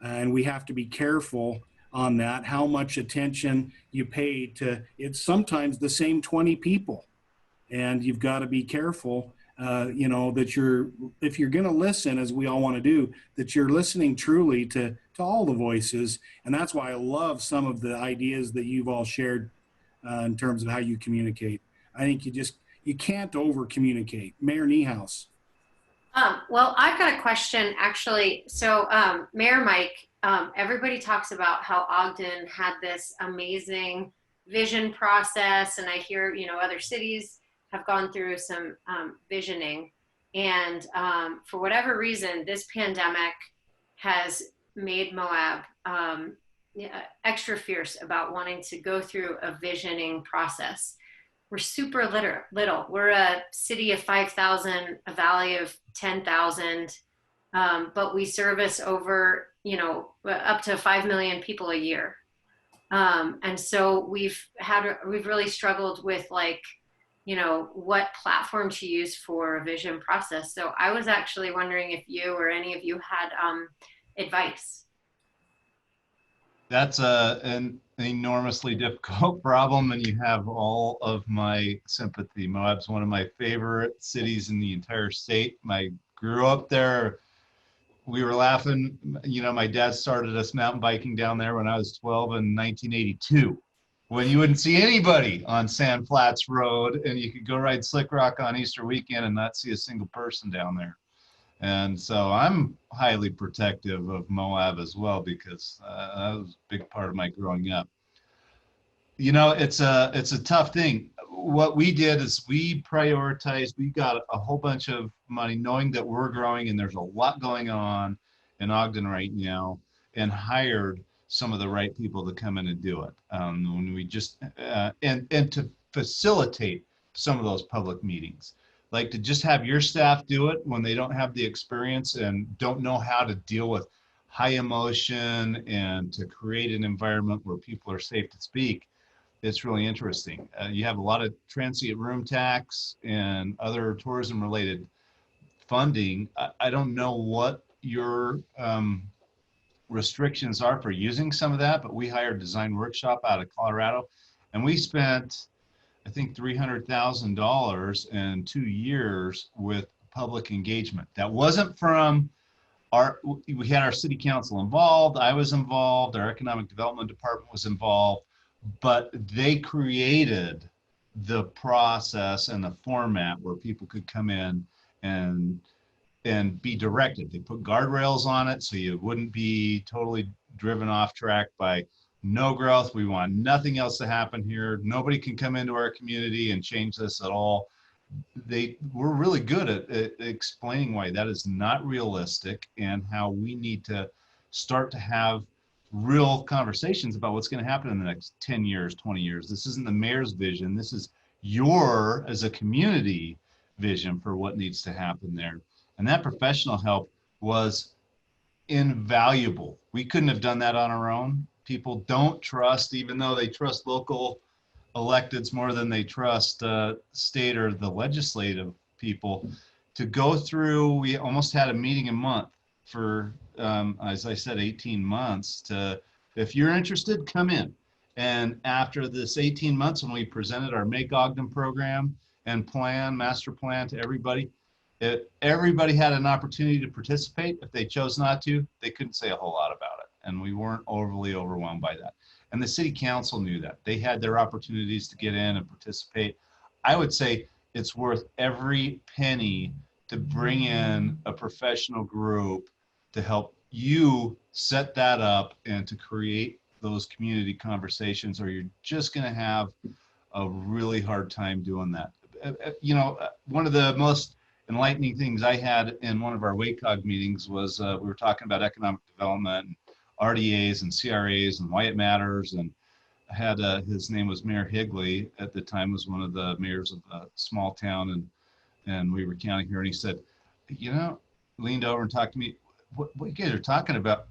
and we have to be careful on that, how much attention you pay to. It's sometimes the same 20 people, and you've got to be careful, that if you're going to listen, as we all want to do, that you're listening truly to all the voices. And that's why I love some of the ideas that you've all shared in terms of how you communicate. I think you can't over communicate. Mayor Niehaus. Well, I've got a question actually. So Mayor Mike, everybody talks about how Ogden had this amazing vision process, and I hear, other cities have gone through some visioning, and for whatever reason, this pandemic has made Moab extra fierce about wanting to go through a visioning process. We're super little. We're a city of 5,000, a valley of 10,000, but we service over, up to 5 million people a year. And so we've really struggled with what platform to use for a vision process. So I was actually wondering if you or any of you had advice. That's an enormously difficult problem, and you have all of my sympathy. Moab's one of my favorite cities in the entire state. I grew up there. We were laughing, my dad started us mountain biking down there when I was 12 in 1982, when you wouldn't see anybody on Sand Flats Road, and you could go ride Slick Rock on Easter weekend and not see a single person down there. And so I'm highly protective of Moab as well, because that was a big part of my growing up. It's a tough thing. What we did is we prioritized. We got a whole bunch of money, knowing that we're growing and there's a lot going on in Ogden right now, and hired some of the right people to come in and do it. When we just and to facilitate some of those public meetings. Like to just have your staff do it when they don't have the experience and don't know how to deal with high emotion, and to create an environment where people are safe to speak. It's really interesting. You have a lot of transient room tax and other tourism related funding. I don't know what your restrictions are for using some of that, but we hired Design Workshop out of Colorado, and we spent, I think, $300,000 in 2 years with public engagement. That wasn't from we had our city council involved, I was involved, our economic development department was involved, but they created the process and the format where people could come in and be directed. They put guardrails on it so you wouldn't be totally driven off track by no growth. We want nothing else to happen here. Nobody can come into our community and change this at all. They were really good at explaining why that is not realistic, and how we need to start to have real conversations about what's going to happen in the next 10 years, 20 years. This isn't the mayor's vision. This is your, as a community, vision for what needs to happen there. And that professional help was invaluable. We couldn't have done that on our own. People don't trust, even though they trust local electeds more than they trust state or the legislative people, to go through. We almost had a meeting a month for, as I said, 18 months to, if you're interested, come in. And after this 18 months, when we presented our Make Ogden program and plan, master plan to everybody, everybody had an opportunity to participate. If they chose not to, they couldn't say a whole lot about it. And we weren't overly overwhelmed by that. And the city council knew that. They had their opportunities to get in and participate. I would say it's worth every penny to bring in a professional group to help you set that up and to create those community conversations, or you're just going to have a really hard time doing that. You know, one of the most enlightening things I had in one of our WACOG meetings was we were talking about economic development, and RDAs and CRAs and why it matters. And I had his name was Mayor Higley at the time, was one of the mayors of a small town and Weaver County here. And he said, you know, leaned over and talked to me, what you guys are talking about,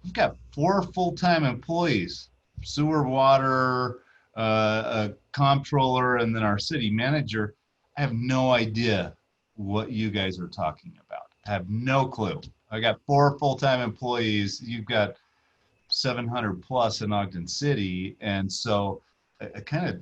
we've got 4 full-time employees, sewer, water, a comptroller, and then our city manager. I have no idea what you guys are talking about. I have no clue. I got 4 full-time employees. You've got 700 plus in Ogden City. And so I kind of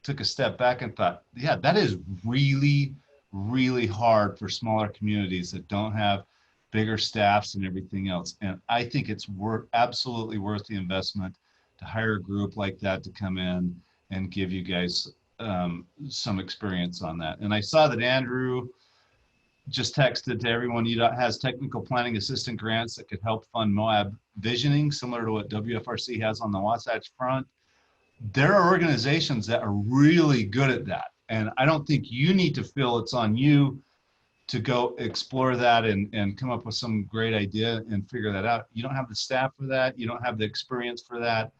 took a step back and thought, yeah, that is really, really hard for smaller communities that don't have bigger staffs and everything else. And I think it's absolutely worth the investment to hire a group like that to come in and give you guys some experience on that. And I saw that Andrew just texted to everyone, UDOT has technical planning assistant grants that could help fund Moab visioning, similar to what WFRC has on the Wasatch Front. There are organizations that are really good at that. And I don't think you need to feel it's on you to go explore that and come up with some great idea and figure that out. You don't have the staff for that. You don't have the experience for that.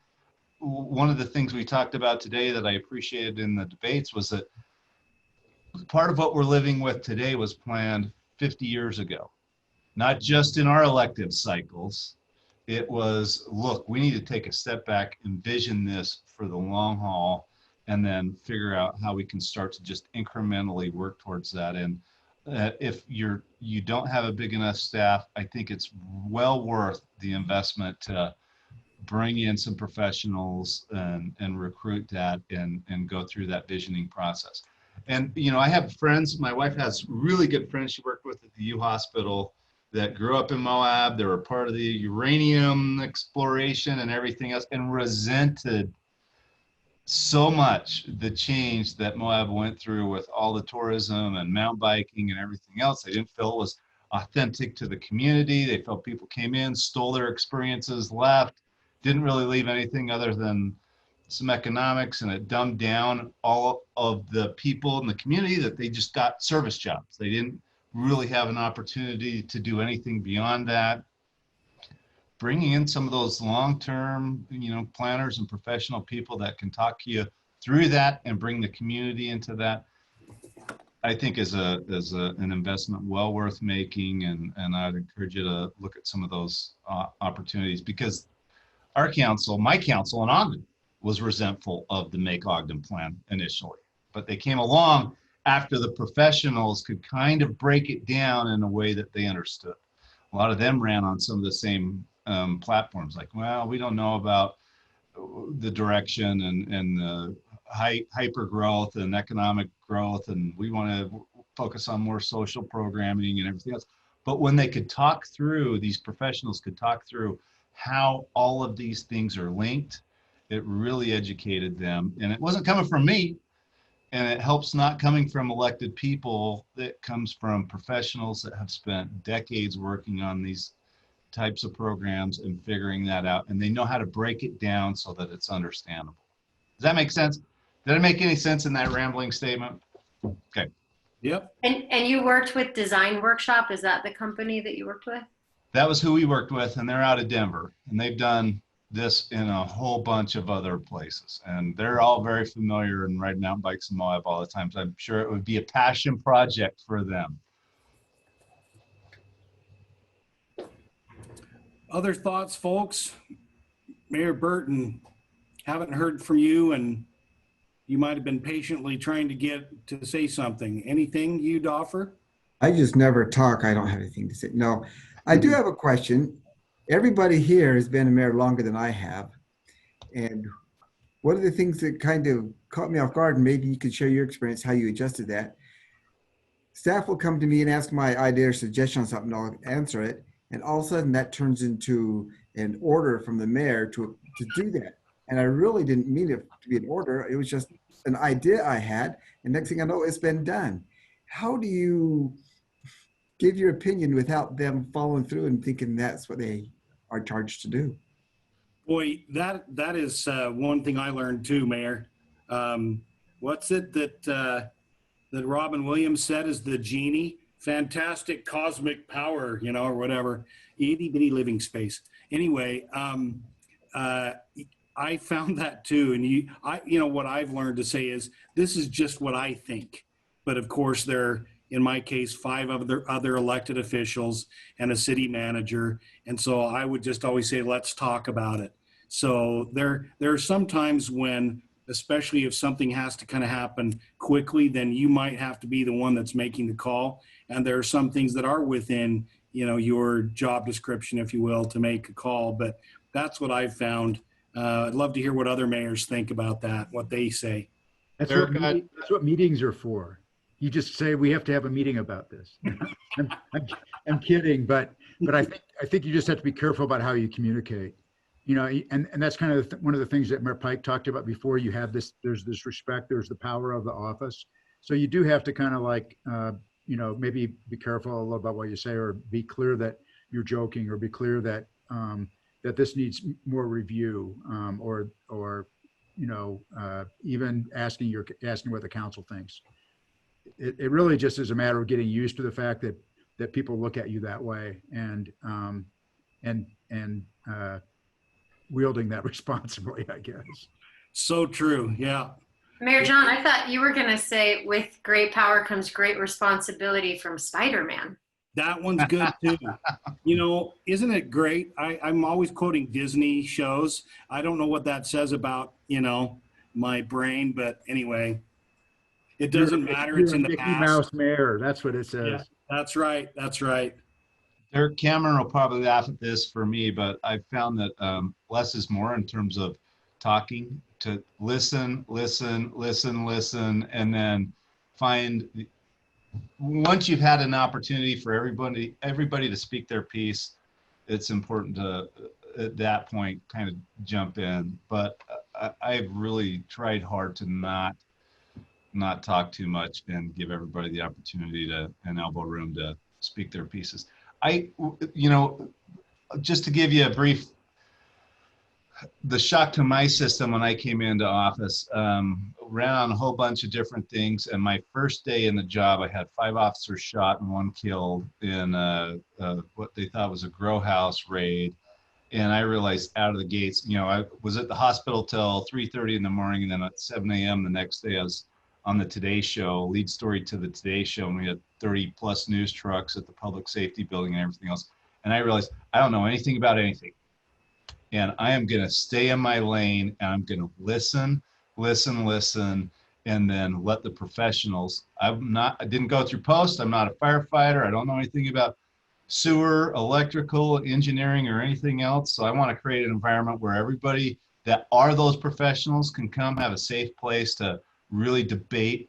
One of the things we talked about today that I appreciated in the debates was that part of what we're living with today was planned 50 years ago, not just in our elective cycles. It was, look, we need to take a step back, envision this for the long haul, and then figure out how we can start to just incrementally work towards that. And if you don't have a big enough staff, I think it's well worth the investment to bring in some professionals and recruit that and go through that visioning process. And, you know, I have friends, my wife has really good friends she worked with at the U Hospital that grew up in Moab. They were part of the uranium exploration and everything else, and resented so much the change that Moab went through with all the tourism and mountain biking and everything else. They didn't feel it was authentic to the community. They felt people came in, stole their experiences, left, didn't really leave anything other than some economics, and it dumbed down all of the people in the community that they just got service jobs. They didn't really have an opportunity to do anything beyond that. Bringing in some of those long-term, you know, planners and professional people that can talk to you through that and bring the community into that, I think is an investment well worth making. And I'd encourage you to look at some of those opportunities, because our council, my council in Ogden, was resentful of the Make Ogden plan initially, but they came along after the professionals could kind of break it down in a way that they understood. A lot of them ran on some of the same platforms, like, well, we don't know about the direction and the hyper growth and economic growth, and we want to focus on more social programming and everything else. But when they could talk through, these professionals could talk through how all of these things are linked, it really educated them. And it wasn't coming from me, and it helps not coming from elected people. That comes from professionals that have spent decades working on these types of programs and figuring that out, and they know how to break it down so that it's understandable. Does that make sense? Did I make any sense in that rambling statement? Okay. Yep. And you worked with Design Workshop. Is that the company that you worked with? that was who we worked with, and they're out of Denver, and they've done this in a whole bunch of other places, and they're all very familiar and riding mountain bikes in Moab all the time. So I'm sure it would be a passion project for them. Other thoughts, folks? Mayor Burton, haven't heard from you, and you might have been patiently trying to get to say something. Anything you'd offer? I just never talk. I don't have anything to say. No, I do have a question. Everybody here has been a mayor longer than I have. And one of the things that kind of caught me off guard, and maybe you could share your experience, how you adjusted that. Staff will come to me and ask my idea or suggestion on something, I'll answer it. And all of a sudden that turns into an order from the mayor to do that. And I really didn't mean it to be an order. It was just an idea I had. And next thing I know, it's been done. How do you give your opinion without them following through and thinking that's what they are charged to do? Boy, that is one thing I learned too, Mayor. What's it that Robin Williams said is the genie? Fantastic cosmic power, you know, or whatever. Itty bitty living space. Anyway, I found that too, and you know what I've learned to say is this is just what I think. But of course, there, in my case, 5 other elected officials and a city manager, and so I would just always say, let's talk about it. So there are some times when, especially if something has to kind of happen quickly, then you might have to be the one that's making the call. And there are some things that are within, you know, your job description, if you will, to make a call. But that's what I've found. I'd love to hear what other mayors think about that, what they say. That's what meetings are for. You just say, we have to have a meeting about this. I'm kidding, but I think you just have to be careful about how you communicate. You know, and that's kind of one of the things that Mayor Pike talked about before. You have this, there's this respect, there's the power of the office. So you do have to kind of like, you know, maybe be careful a little about what you say, or be clear that you're joking, or be clear that that this needs more review, or you know, even asking what the council thinks. It really just is a matter of getting used to the fact that people look at you that way, and wielding that responsibly, I guess. So true. Yeah. Mayor Jon, I thought you were going to say, with great power comes great responsibility from Spider-Man. That one's good too. You know, isn't it great? I'm always quoting Disney shows. I don't know what that says about, you know, my brain, but anyway, it doesn't matter. It's in the Mickey past. Mouse Mayor. That's what it says. Yeah, that's right. That's right. Derek Cameron will probably laugh at this for me, but I've found that less is more in terms of talking, to listen, and then find, once you've had an opportunity for everybody to speak their piece, it's important to, at that point, kind of jump in. But I've really tried hard to not talk too much and give everybody the opportunity to, an elbow room to speak their pieces. You know, just to give you a brief, the shock to my system when I came into office, ran on a whole bunch of different things. And my first day in the job, I had 5 officers shot and 1 killed in what they thought was a grow house raid. And I realized out of the gates, you know, I was at the hospital till 3:30 in the morning, and then at 7 a.m. the next day I was on the Today Show, lead story to the Today Show, and we had 30 plus news trucks at the public safety building and everything else. And I realized I don't know anything about anything. And I am gonna stay in my lane, and I'm gonna listen, and then let the professionals, I didn't go through post, I'm not a firefighter, I don't know anything about sewer, electrical, engineering, or anything else. So I wanna create an environment where everybody that are those professionals can come have a safe place to really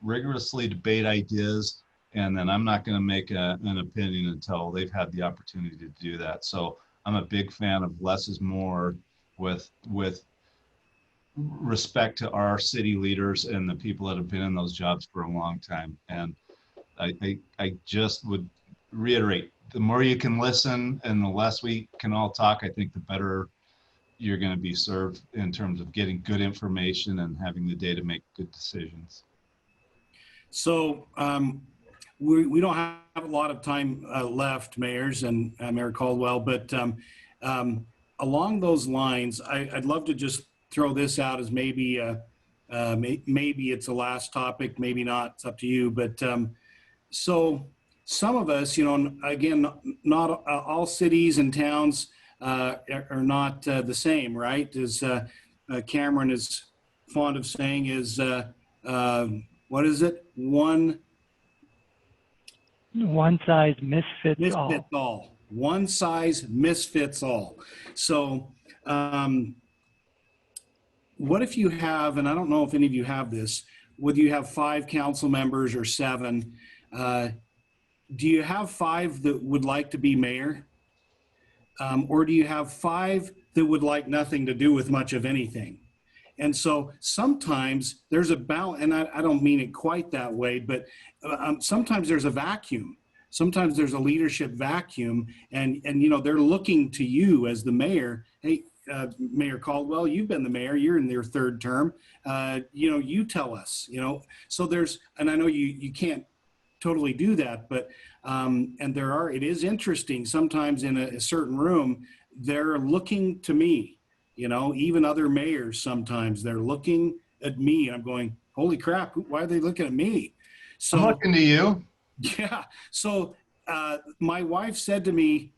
rigorously debate ideas, and then I'm not going to make an opinion until they've had the opportunity to do that. So I'm a big fan of less is more, with respect to our city leaders and the people that have been in those jobs for a long time. And I just would reiterate, the more you can listen and the less we can all talk, I think the better you're going to be served in terms of getting good information and having the data make good decisions. So we don't have a lot of time left, mayors and Mayor Caldwell, but along those lines, I'd love to just throw this out as maybe maybe it's the last topic, maybe not. It's up to you. But so some of us, you know, again, not all cities and towns are not the same, right? As Cameron is fond of saying, is what is it? One size misfits all. One size misfits all. So what if you have, and I don't know if any of you have this, whether you have 5 council members or 7, do you have 5 that would like to be mayor? Or do you have 5 that would like nothing to do with much of anything? And so sometimes there's a balance, and I don't mean it quite that way, but sometimes there's a vacuum. Sometimes there's a leadership vacuum, and you know, they're looking to you as the mayor. Hey, Mayor Caldwell, you've been the mayor, you're in your 3rd term. You know, you tell us, you know, so there's, and I know you can't totally do that, but, and it is interesting, sometimes in a certain room, they're looking to me, you know, even other mayors, sometimes they're looking at me, and I'm going, holy crap, why are they looking at me? So I'm looking to you. Yeah. So my wife said to me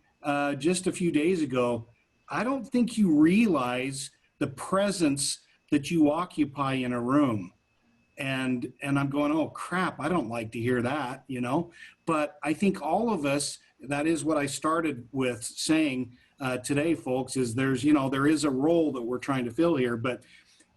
just a few days ago, I don't think you realize the presence that you occupy in a room. And I'm going, oh crap, I don't like to hear that, you know, but I think all of us, that is what I started with saying today, folks, is there is a role that we're trying to fill here, but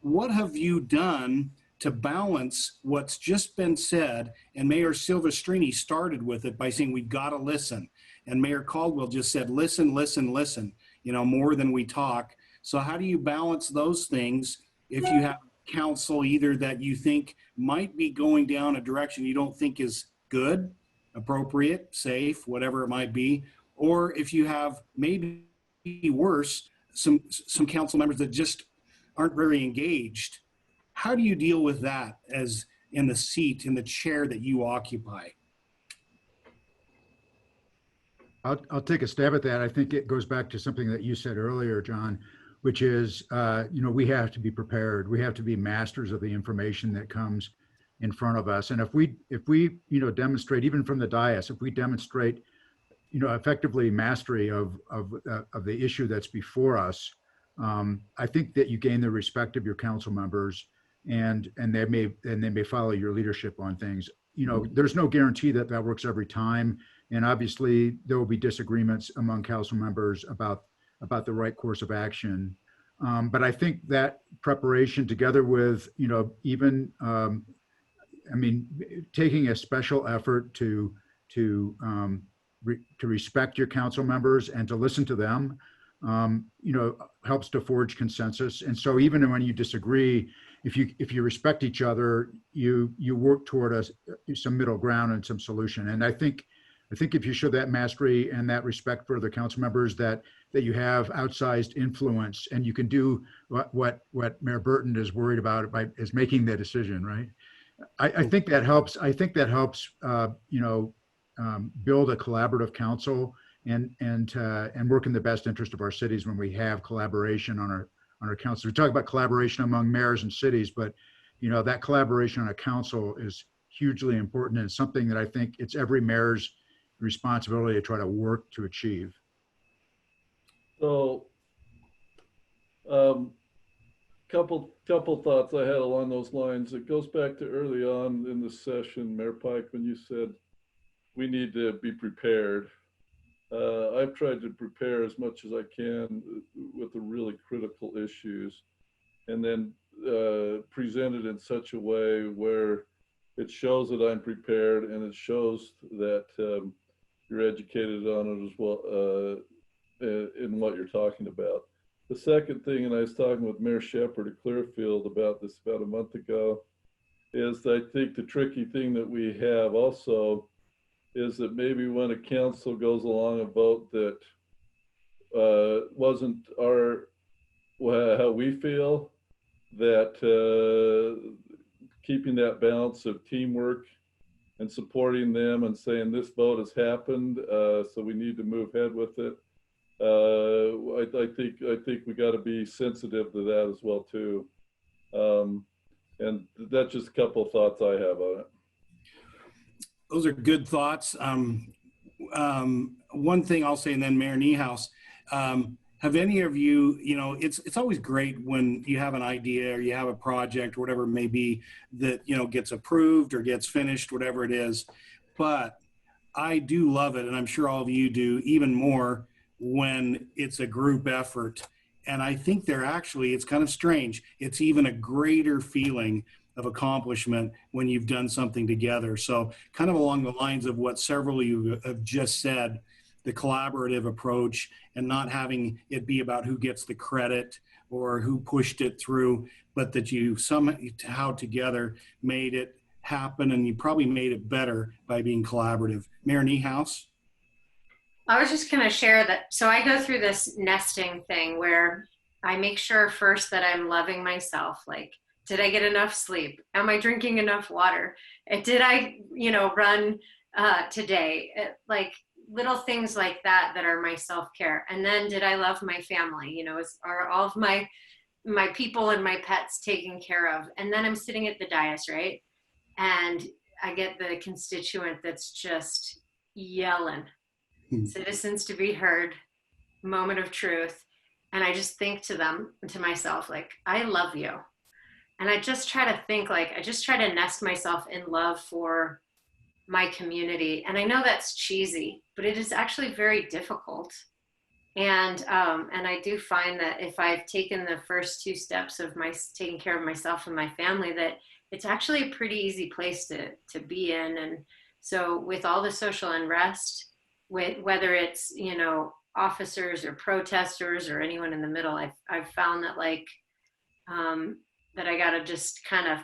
what have you done to balance what's just been said? And Mayor Silvestrini started with it by saying, we've got to listen. And Mayor Caldwell just said, listen, listen, listen, you know, more than we talk. So how do you balance those things if you have council either that you think might be going down a direction you don't think is good, appropriate, safe, whatever it might be, or if you have maybe worse, some council members that just aren't very engaged? How do you deal with that as in the seat, in the chair that you occupy? I'll take a stab at that. I think it goes back to something that you said earlier, John, which is, you know, we have to be prepared. We have to be masters of the information that comes in front of us. And if we, you know, demonstrate, even from the dais, if we demonstrate, you know, effectively mastery of the issue that's before us, I think that you gain the respect of your council members, and they may follow your leadership on things. You know, there's no guarantee that works every time. And obviously there will be disagreements among council members about the right course of action. But I think that preparation, together with, you know, even, I mean, taking a special effort to respect your council members and to listen to them, you know, helps to forge consensus. And so even when you disagree, if you respect each other, you work toward some middle ground and some solution. And I think if you show that mastery and that respect for the council members, that you have outsized influence, and you can do what Mayor Burton is worried about is making the decision, right? I think that helps. I think that helps, you know, build a collaborative council and work in the best interest of our cities when we have collaboration on our council. We talk about collaboration among mayors and cities, but you know, that collaboration on a council is hugely important, and something that I think it's every mayor's responsibility to try to work to achieve. So, couple thoughts I had along those lines. It goes back to early on in the session, Mayor Pike, when you said we need to be prepared. I've tried to prepare as much as I can with the really critical issues, and then present it in such a way where it shows that I'm prepared, and it shows that you're educated on it as well, in what you're talking about. The second thing, and I was talking with Mayor Shepherd at Clearfield about this about a month ago, is I think the tricky thing that we have also is that maybe when a council goes along a vote that wasn't how we feel, that keeping that balance of teamwork and supporting them and saying this vote has happened, so we need to move ahead with it. I think we got to be sensitive to that as well too. And that's just a couple of thoughts I have on it. Those are good thoughts. One thing I'll say, and then Mayor Niehaus, have any of you, it's always great when you have an idea or you have a project or whatever it may be that, gets approved or gets finished, whatever it is. But I do love it, and I'm sure all of you do even more when it's a group effort. And I think it's kind of strange. It's even a greater feeling of accomplishment when you've done something together. So kind of along the lines of what several of you have just said, the collaborative approach and not having it be about who gets the credit or who pushed it through, but that you somehow together made it happen, and you probably made it better by being collaborative. Mayor Niehaus? I was just going to share that. So I go through this nesting thing where I make sure first that I'm loving myself. Like, did I get enough sleep? Am I drinking enough water? Did I, run today? Like little things like that are my self-care. And then did I love my family? Are all of my people and my pets taken care of? And then I'm sitting at the dais, right? And I get the constituent that's just yelling. Citizens to be heard, moment of truth. And I just think to myself, like, I love you. And I just try to think, I just try to nest myself in love for my community. And I know that's cheesy, but it is actually very difficult. And I do find that if I've taken the first two steps of taking care of myself and my family, that it's actually a pretty easy place to be in. And so with all the social unrest, whether it's, officers or protesters or anyone in the middle, I've found that that I got to just kind of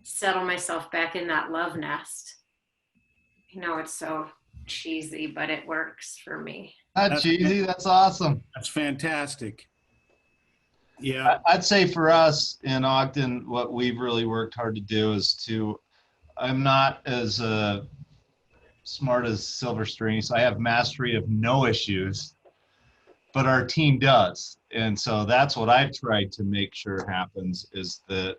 settle myself back in that love nest. It's so cheesy, but it works for me. Not cheesy. That's awesome. That's fantastic. Yeah. I'd say for us in Ogden, what we've really worked hard to do is I'm not as smart as Silver Strings. I have mastery of no issues, but our team does. And so that's what I've tried to make sure happens, is that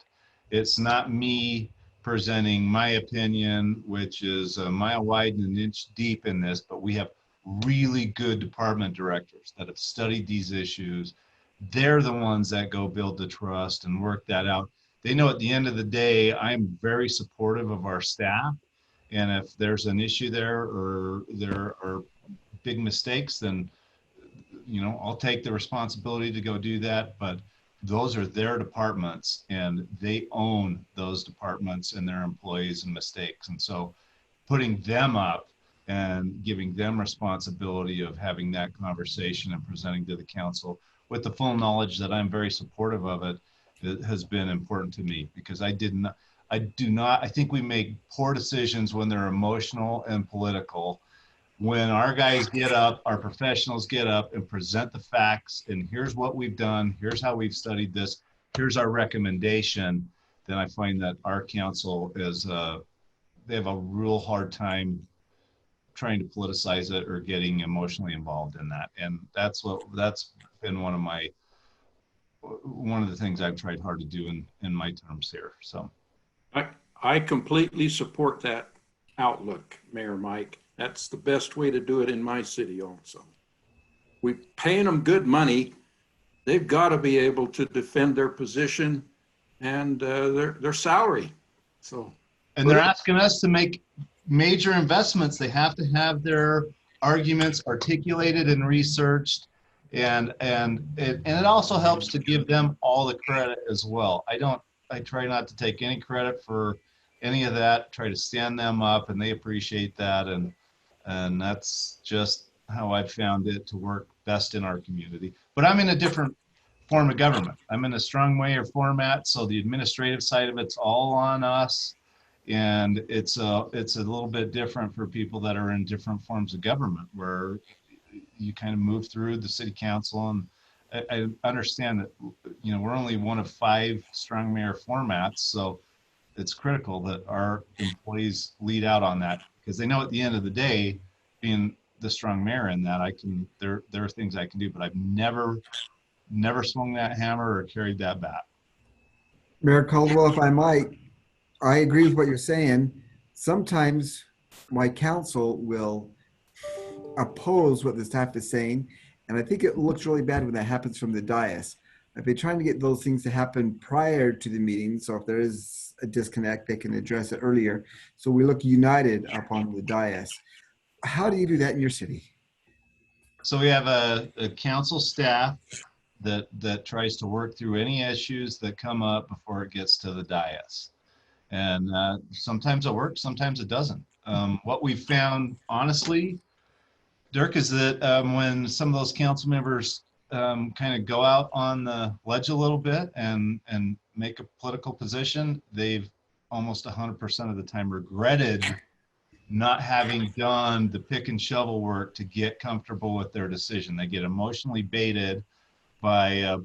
it's not me presenting my opinion, which is a mile wide and an inch deep in this, but we have really good department directors that have studied these issues. They're the ones that go build the trust and work that out. They know at the end of the day, I'm very supportive of our staff. And if there's an issue there or there are big mistakes, then, I'll take the responsibility to go do that. But those are their departments, and they own those departments and their employees and mistakes. And so putting them up and giving them responsibility of having that conversation and presenting to the council with the full knowledge that I'm very supportive of it has been important to me, because I think we make poor decisions when they're emotional and political. When our guys get up, our professionals get up and present the facts, and here's what we've done, here's how we've studied this, here's our recommendation, then I find that our council they have a real hard time trying to politicize it or getting emotionally involved in that. And that's been one of the things I've tried hard to do in my terms here. So I completely support that outlook, Mayor Mike. That's the best way to do it in my city also. We're paying them good money. They've got to be able to defend their position and their salary. And they're asking us to make major investments. They have to have their arguments articulated and researched. And it also helps to give them all the credit as well. I try not to take any credit for any of that, try to stand them up, and they appreciate that. And that's just how I've found it to work best in our community. But I'm in a different form of government. I'm in a strong mayor format, so the administrative side of it's all on us. And it's a little bit different for people that are in different forms of government, where you kind of move through the city council. And I understand that, we're only one of 5 strong mayor formats. So it's critical that our employees lead out on that, because they know at the end of the day, being the strong mayor in that, there are things I can do, but I've never swung that hammer or carried that bat. Mayor Caldwell, if I might, I agree with what you're saying. Sometimes my council will oppose what the staff is saying, and I think it looks really bad when that happens from the dais. I've been trying to get those things to happen prior to the meeting, so if there is a disconnect, they can address it earlier. So we look united upon the dais. How do you do that in your city? So we have a council staff that tries to work through any issues that come up before it gets to the dais. And sometimes it works, sometimes it doesn't. What we've found, honestly, Dirk, is that when some of those council members kind of go out on the ledge a little bit and make a political position, they've almost 100% of the time regretted not having done the pick and shovel work to get comfortable with their decision. They get emotionally baited by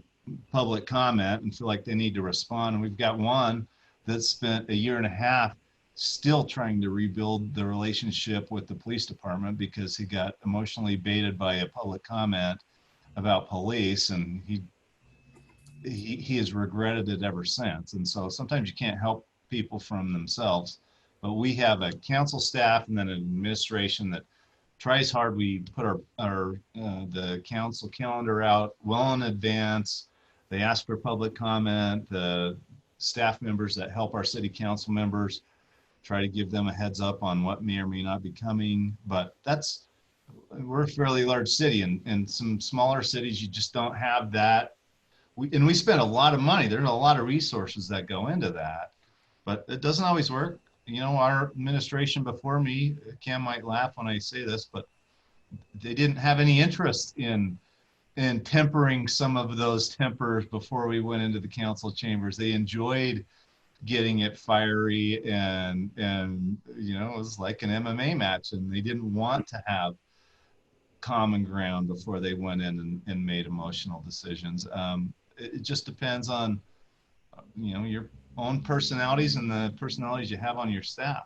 public comment and feel like they need to respond. And we've got one that spent a year and a half still trying to rebuild the relationship with the police department because he got emotionally baited by a public comment about police, and he has regretted it ever since. And so sometimes you can't help people from themselves, but we have a council staff and then an administration that tries hard. We put the council calendar out well in advance. They ask for public comment. The staff members that help our city council members try to give them a heads up on what may or may not be coming. But we're a fairly large city, and in some smaller cities, you just don't have that. We spend a lot of money. There's a lot of resources that go into that, but it doesn't always work. You know, our administration before me, Cam might laugh when I say this, but they didn't have any interest in tempering some of those tempers before we went into the council chambers. They enjoyed getting it fiery and you know, it was like an MMA match, and they didn't want to have common ground before they went in and made emotional decisions. It just depends on, you know, your own personalities and the personalities you have on your staff.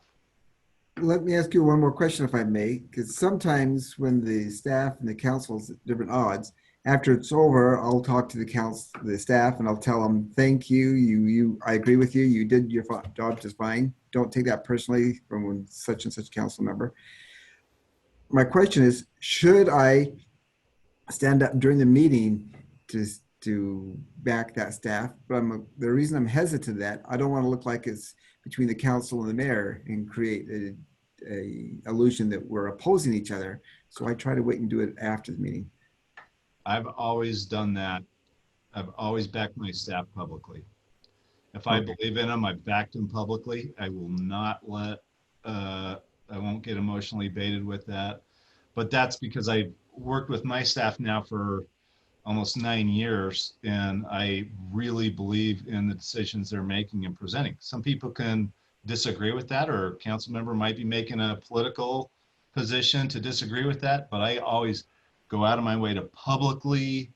Let me ask you one more question, if I may, because sometimes when the staff and the council's at different odds, after it's over, I'll talk to the staff, and I'll tell them, thank you. I agree with you. You did your job just fine. Don't take that personally from such and such council member. My question is, should I stand up during the meeting to back that staff? But the reason I'm hesitant to that, I don't want to look like it's between the council and the mayor and create a illusion that we're opposing each other. So I try to wait and do it after the meeting. I've always done that. I've always backed my staff publicly. If I believe in them, I've backed them publicly. I will not I won't get emotionally baited with that. But that's because I've worked with my staff now for almost 9 years, and I really believe in the decisions they're making and presenting. Some people can disagree with that, or a council member might be making a political position to disagree with that, but I always go out of my way to publicly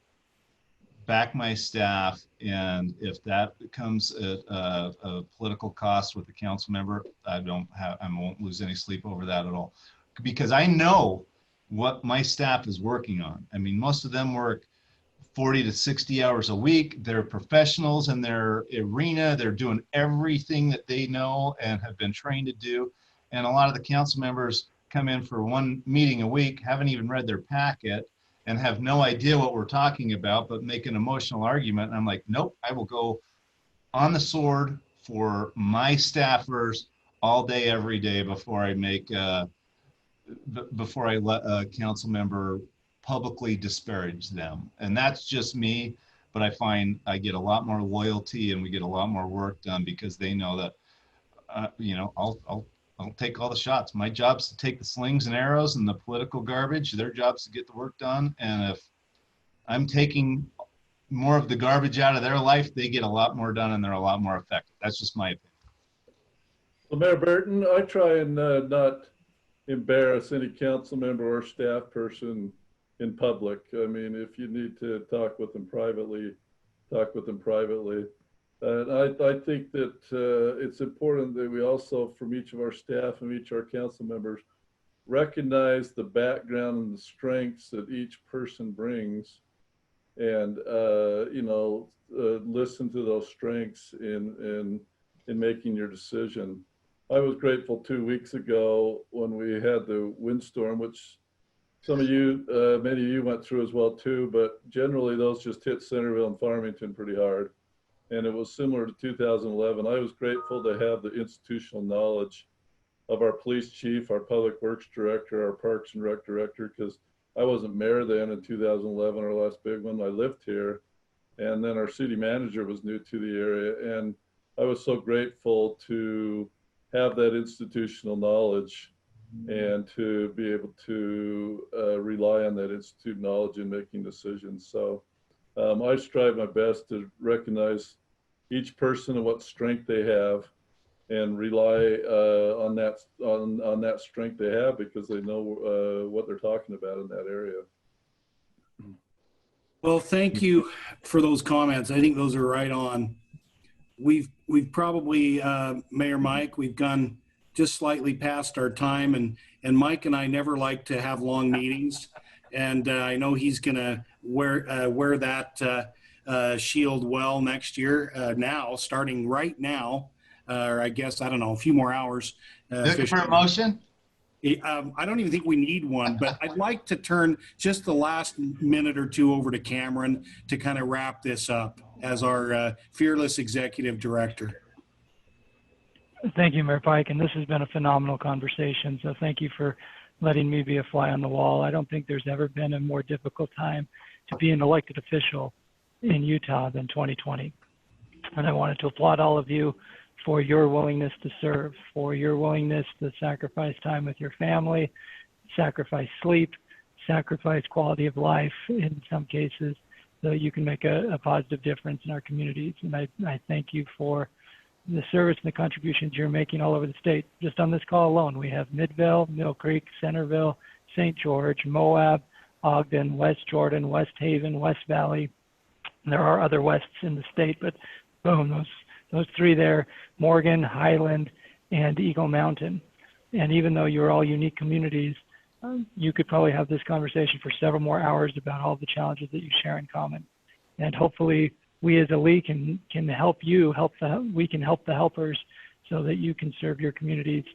back my staff. And if that comes at a political cost with the council member, I won't lose any sleep over that at all, because I know what my staff is working on. I mean, most of them work 40 to 60 hours a week. They're professionals in their arena. They're doing everything that they know and have been trained to do. And a lot of the council members come in for one meeting a week, haven't even read their packet, and have no idea what we're talking about, but make an emotional argument. And I'm like, nope, I will go on the sword for my staffers all day, every day before I let a council member publicly disparage them. And that's just me, but I find I get a lot more loyalty and we get a lot more work done because they know that, you know, I'll take all the shots. My job's to take the slings and arrows and the political garbage. Their job's to get the work done. And if I'm taking more of the garbage out of their life, they get a lot more done and they're a lot more effective. That's just my opinion. Well, Mayor Burton, I try and not embarrass any council member or staff person in public. I mean, if you need to talk with them privately, talk with them privately. I think that it's important that we also, from each of our staff and each of our council members, recognize the background and the strengths that each person brings, and listen to those strengths in making your decision. I was grateful 2 weeks ago when we had the windstorm, which some of you, many of you went through as well too, but generally those just hit Centerville and Farmington pretty hard. And it was similar to 2011. I was grateful to have the institutional knowledge of our police chief, our public works director, our parks and rec director, because I wasn't mayor then in 2011, our last big one. I lived here. And then our city manager was new to the area. And I was so grateful to have that institutional knowledge and to be able to rely on that institute knowledge in making decisions. So I strive my best to recognize each person and what strength they have, and rely on that strength they have, because they know what they're talking about in that area. Well, thank you for those comments. I think those are right on. We've probably, Mayor Mike, we've gone just slightly past our time, and Mike and I never like to have long meetings, and I know he's gonna wear that shield well next year. Now, starting right now, or I guess, I don't know, a few more hours. Looking for a motion? I don't even think we need one, but I'd like to turn just the last minute or two over to Cameron to kind of wrap this up as our fearless executive director. Thank you, Mayor Pike, and this has been a phenomenal conversation. So thank you for letting me be a fly on the wall. I don't think there's ever been a more difficult time to be an elected official in Utah than 2020. And I wanted to applaud all of you for your willingness to serve, for your willingness to sacrifice time with your family, sacrifice sleep, sacrifice quality of life in some cases, so you can make a positive difference in our communities. And I thank you for the service and the contributions you're making all over the state. Just on this call alone, we have Midvale, Mill Creek, Centerville, St. George, Moab, Ogden, West Jordan, West Haven, West Valley. And there are other Wests in the state, but boom, those three there, Morgan, Highland, and Eagle Mountain. And even though you're all unique communities, you could probably have this conversation for several more hours about all the challenges that you share in common. And hopefully we as a league can help you, we can help the helpers so that you can serve your communities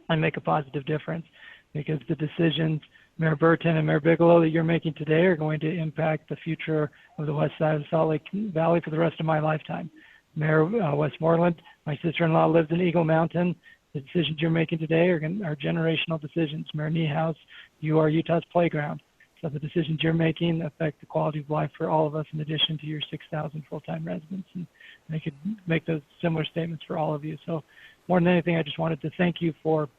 and make a positive difference, because the decisions Mayor Burton and Mayor Bigelow that you're making today are going to impact the future of the west side of the Salt Lake Valley for the rest of my lifetime. Mayor Westmoreland, my sister-in-law lives in Eagle Mountain. The decisions you're making today are generational decisions. Mayor Niehaus, you are Utah's playground. So the decisions you're making affect the quality of life for all of us, in addition to your 6,000 full-time residents. And I could make those similar statements for all of you. So more than anything, I just wanted to thank you for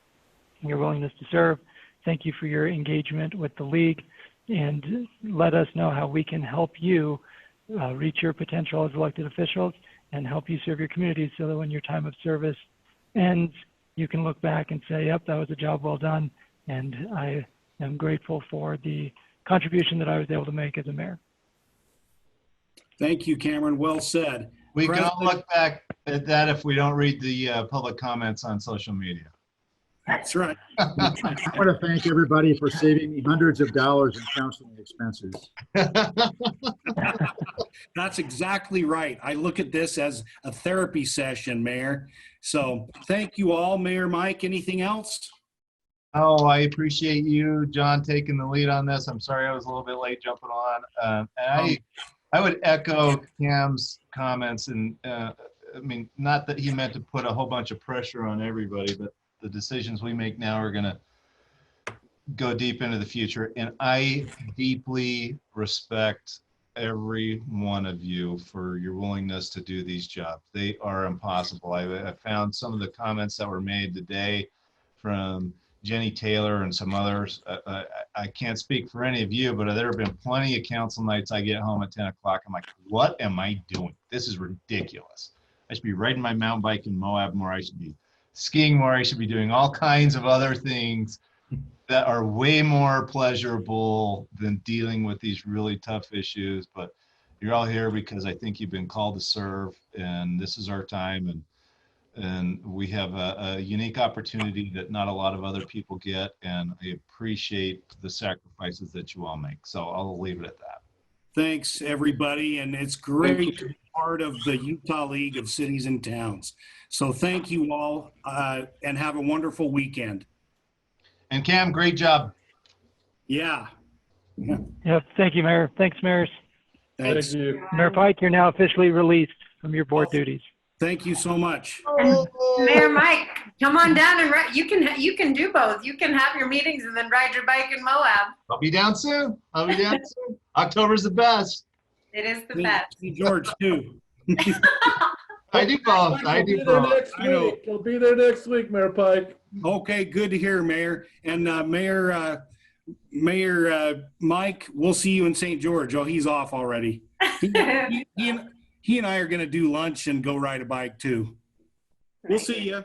your willingness to serve. Thank you for your engagement with the league, and let us know how we can help you reach your potential as elected officials and help you serve your community, so that when your time of service ends, you can look back and say, yep, that was a job well done. And I am grateful for the contribution that I was able to make as a mayor. Thank you, Cameron. Well said. We can all look back at that if we don't read the public comments on social media. That's right. I want to thank everybody for saving me hundreds of dollars in counseling expenses. That's exactly right. I look at this as a therapy session, Mayor. So thank you all. Mayor Mike, anything else? Oh, I appreciate you, John, taking the lead on this. I'm sorry I was a little bit late jumping on. And I would echo Cam's comments, and I mean, not that he meant to put a whole bunch of pressure on everybody, but the decisions we make now are going to go deep into the future. And I deeply respect every one of you for your willingness to do these jobs. They are impossible. I found some of the comments that were made today from Jenny Taylor and some others. I can't speak for any of you, but there have been plenty of council nights I get home at 10 o'clock. I'm like, what am I doing? This is ridiculous. I should be riding my mountain bike in Moab more. I should be skiing more. I should be doing all kinds of other things that are way more pleasurable than dealing with these really tough issues. But You're all here because I think you've been called to serve, and this is our time, and we have a unique opportunity that not a lot of other people get, and I appreciate the sacrifices that you all make. So I'll leave it at that. Thanks, everybody, and it's great to be part of the Utah League of Cities and Towns. So thank you all, and have a wonderful weekend. And Cam, great job. Yeah. Yep. Thank you, Mayor. Thanks, Mayors. Thanks. Thank you. Mayor Pike, you're now officially released from your board duties. Thank you so much. And Mayor Mike, come on down and you can do both. You can have your meetings and then ride your bike in Moab. I'll be down soon. October's the best. It is the best. George, too. I do both. I do both. I'll be there next week, Mayor Pike. Okay, good to hear, Mayor. And Mayor Mike, we'll see you in St. George. Oh, he's off already. He and I are going to do lunch and go ride a bike too. We'll see you.